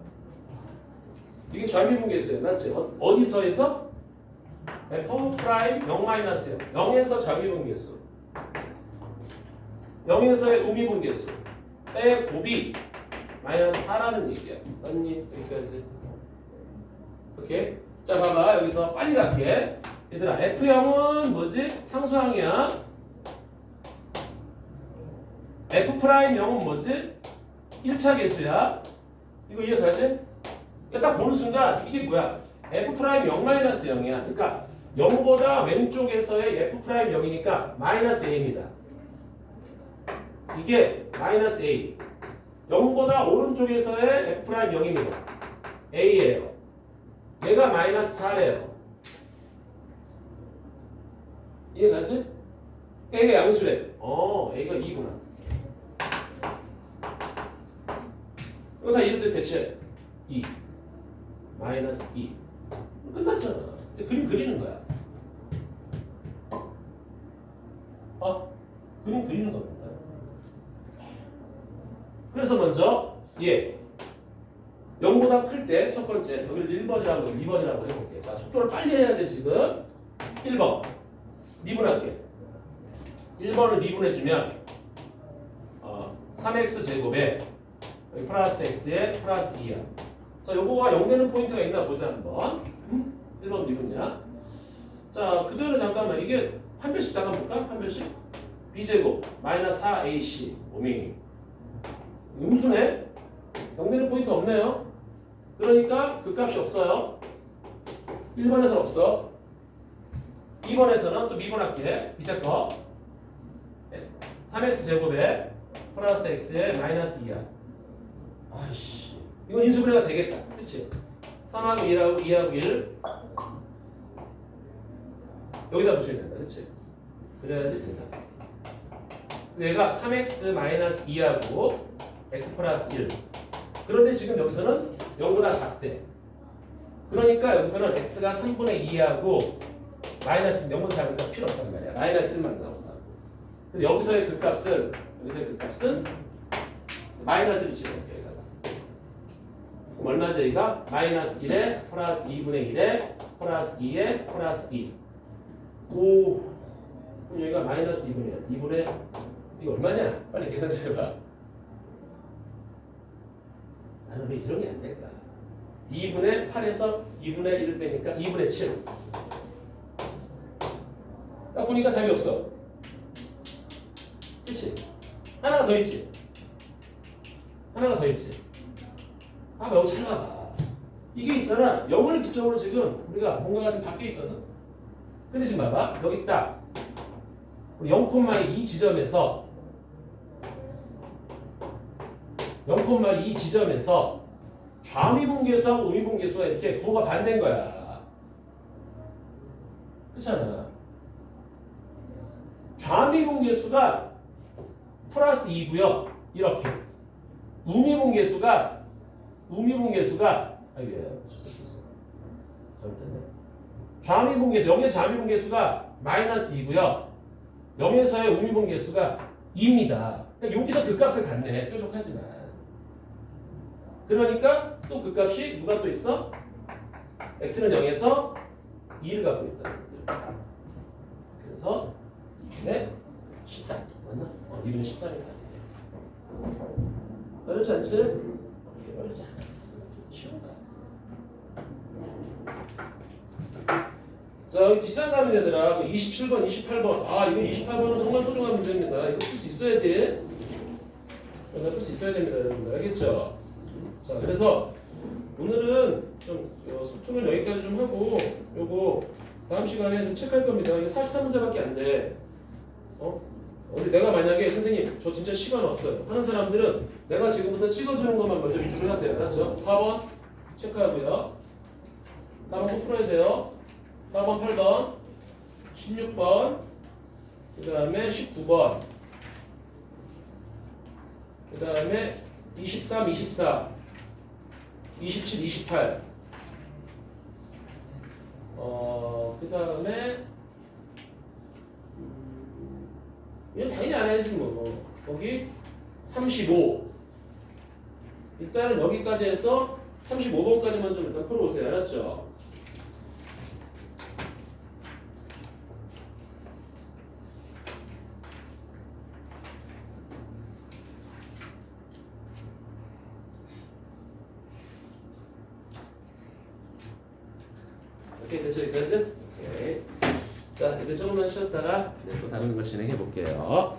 이게 좌미분계수예요. 맞지? 어디서에서? f 프라임 0 마이너스 0 0에서 좌미분계수 0에서의 우미분계수 빼 곱이 마이너스 4라는 얘기야. 맞니? 여기까지. 오케이? 자, 봐봐. 여기서 빨리 갈게. 얘들아, F0은 뭐지? 상수항이야. F'0은 뭐지? 1차 계수야. 이거 이해가지? 딱 보는 순간 이게 뭐야? F'0-0이야. 그러니까 0보다 왼쪽에서의 F'0이니까 마이너스 A입니다. 이게 마이너스 A. 0보다 오른쪽에서의 F'0입니다. A예요. 얘가 마이너스 4래요. 이해가지? A가 양수래. A가 2구나. 이거 다 이렇게 대체 2 마이너스 2 끝났잖아. 이제 그림 그리는 거야. 그림 그리는 겁니다. 그래서 먼저 0보다 클 때 첫 번째 여기를 1번이라고 2번이라고 해볼게. 자, 속도를 빨리 해야 돼 지금. 1번 미분할게. 1번을 미분해주면 3x 제곱에 여기 플러스 x에 플러스 2야. 자, 요거가 0 되는 포인트가 있나 보자 한번. 1번 미분이야. 자, 그 전에 잠깐만 이게 판별식 잠깐 볼까? 판별식 b제곱 마이너스 4ac 오미 음수네? 0 되는 포인트 없네요. 그러니까 그 값이 없어요. 1번에서는 없어. 2번에서는 또 미분할게. 밑에 거 3x 제곱에 플러스 x에 마이너스 2야. 아이씨, 이건 인수분해가 되겠다. 그치? 3하고 1하고 2하고 1 여기다 붙여야 된다. 그치? 그래야지 된다. 얘가 3x 마이너스 2하고 x 플러스 1. 그런데 지금 여기서는 0보다 작대. 그러니까 여기서는 x가 3분의 2하고 마이너스 0보다 작으니까 필요 없단 말이야. 마이너스 1만 나온다. 근데 여기서의 극값은 마이너스를 집어넣을게요. 여기다가. 그럼 얼마죠? 여기가 마이너스 1에 플러스 2분의 1에 플러스 2에 플러스 2. 오. 그럼 여기가 마이너스 2분의 1. 2분의 이거 얼마냐? 빨리 계산 좀 해봐. 나는 왜 이런 게 안 될까? 2분의 8에서 2분의 1을 빼니까 2분의 7. 딱 보니까 답이 없어. 그치? 하나가 더 있지? 하나가 더 있지? 아, 매우 잘 봐봐. 이게 있잖아. 0을 기점으로 지금 우리가 뭔가가 좀 바뀌어 있거든? 근데 지금 봐봐. 여기 딱 0,2 지점에서 0,2 지점에서 좌미분계수하고 우미분계수가 이렇게 부호가 반대인 거야. 그렇잖아. 좌미분계수가 플러스 2고요. 이렇게. 우미분계수가 잘못됐네. 좌미분계수 여기서 좌미분계수가 마이너스 2고요. 0에서의 우미분계수가 2입니다. 그러니까 여기서 그 값을 갖네. 뾰족하지만. 그러니까 또 그 값이 누가 또 있어? x는 0에서 2를 갖고 있다. 그래서 2분의 13 맞나? 2분의 13이다. 어렵지 않지? 오케이, 어렵지 않아. 쉬운가? 자, 여기 뒷장 가면 얘들아 27번, 28번. 아, 이거 28번은 정말 소중한 문제입니다. 이거 풀 수 있어야 돼. 이거 풀 수 있어야 됩니다, 여러분들. 알겠죠? 자, 그래서 오늘은 좀 소통을 여기까지 좀 하고 요거 다음 시간에 좀 체크할 겁니다. 이게 43문제밖에 안 돼. 우리 내가 만약에 선생님 저 진짜 시간 없어요 하는 사람들은 내가 지금부터 찍어주는 것만 먼저 위주로 하세요. 알았죠? 4번 체크하고요. 4번 꼭 풀어야 돼요. 4번, 8번, 16번, 그 다음에 19번, 그 다음에 23, 24, 27, 28, 그 다음에 이건 당연히 안 해야지 뭐. 거기 35. 일단은 여기까지 해서 35번까지만 좀 일단 풀어보세요. 알았죠? 오케이, 됐죠? 여기까지? 오케이. 자, 이제 조금만 쉬었다가 또 다른 거 진행해 볼게요.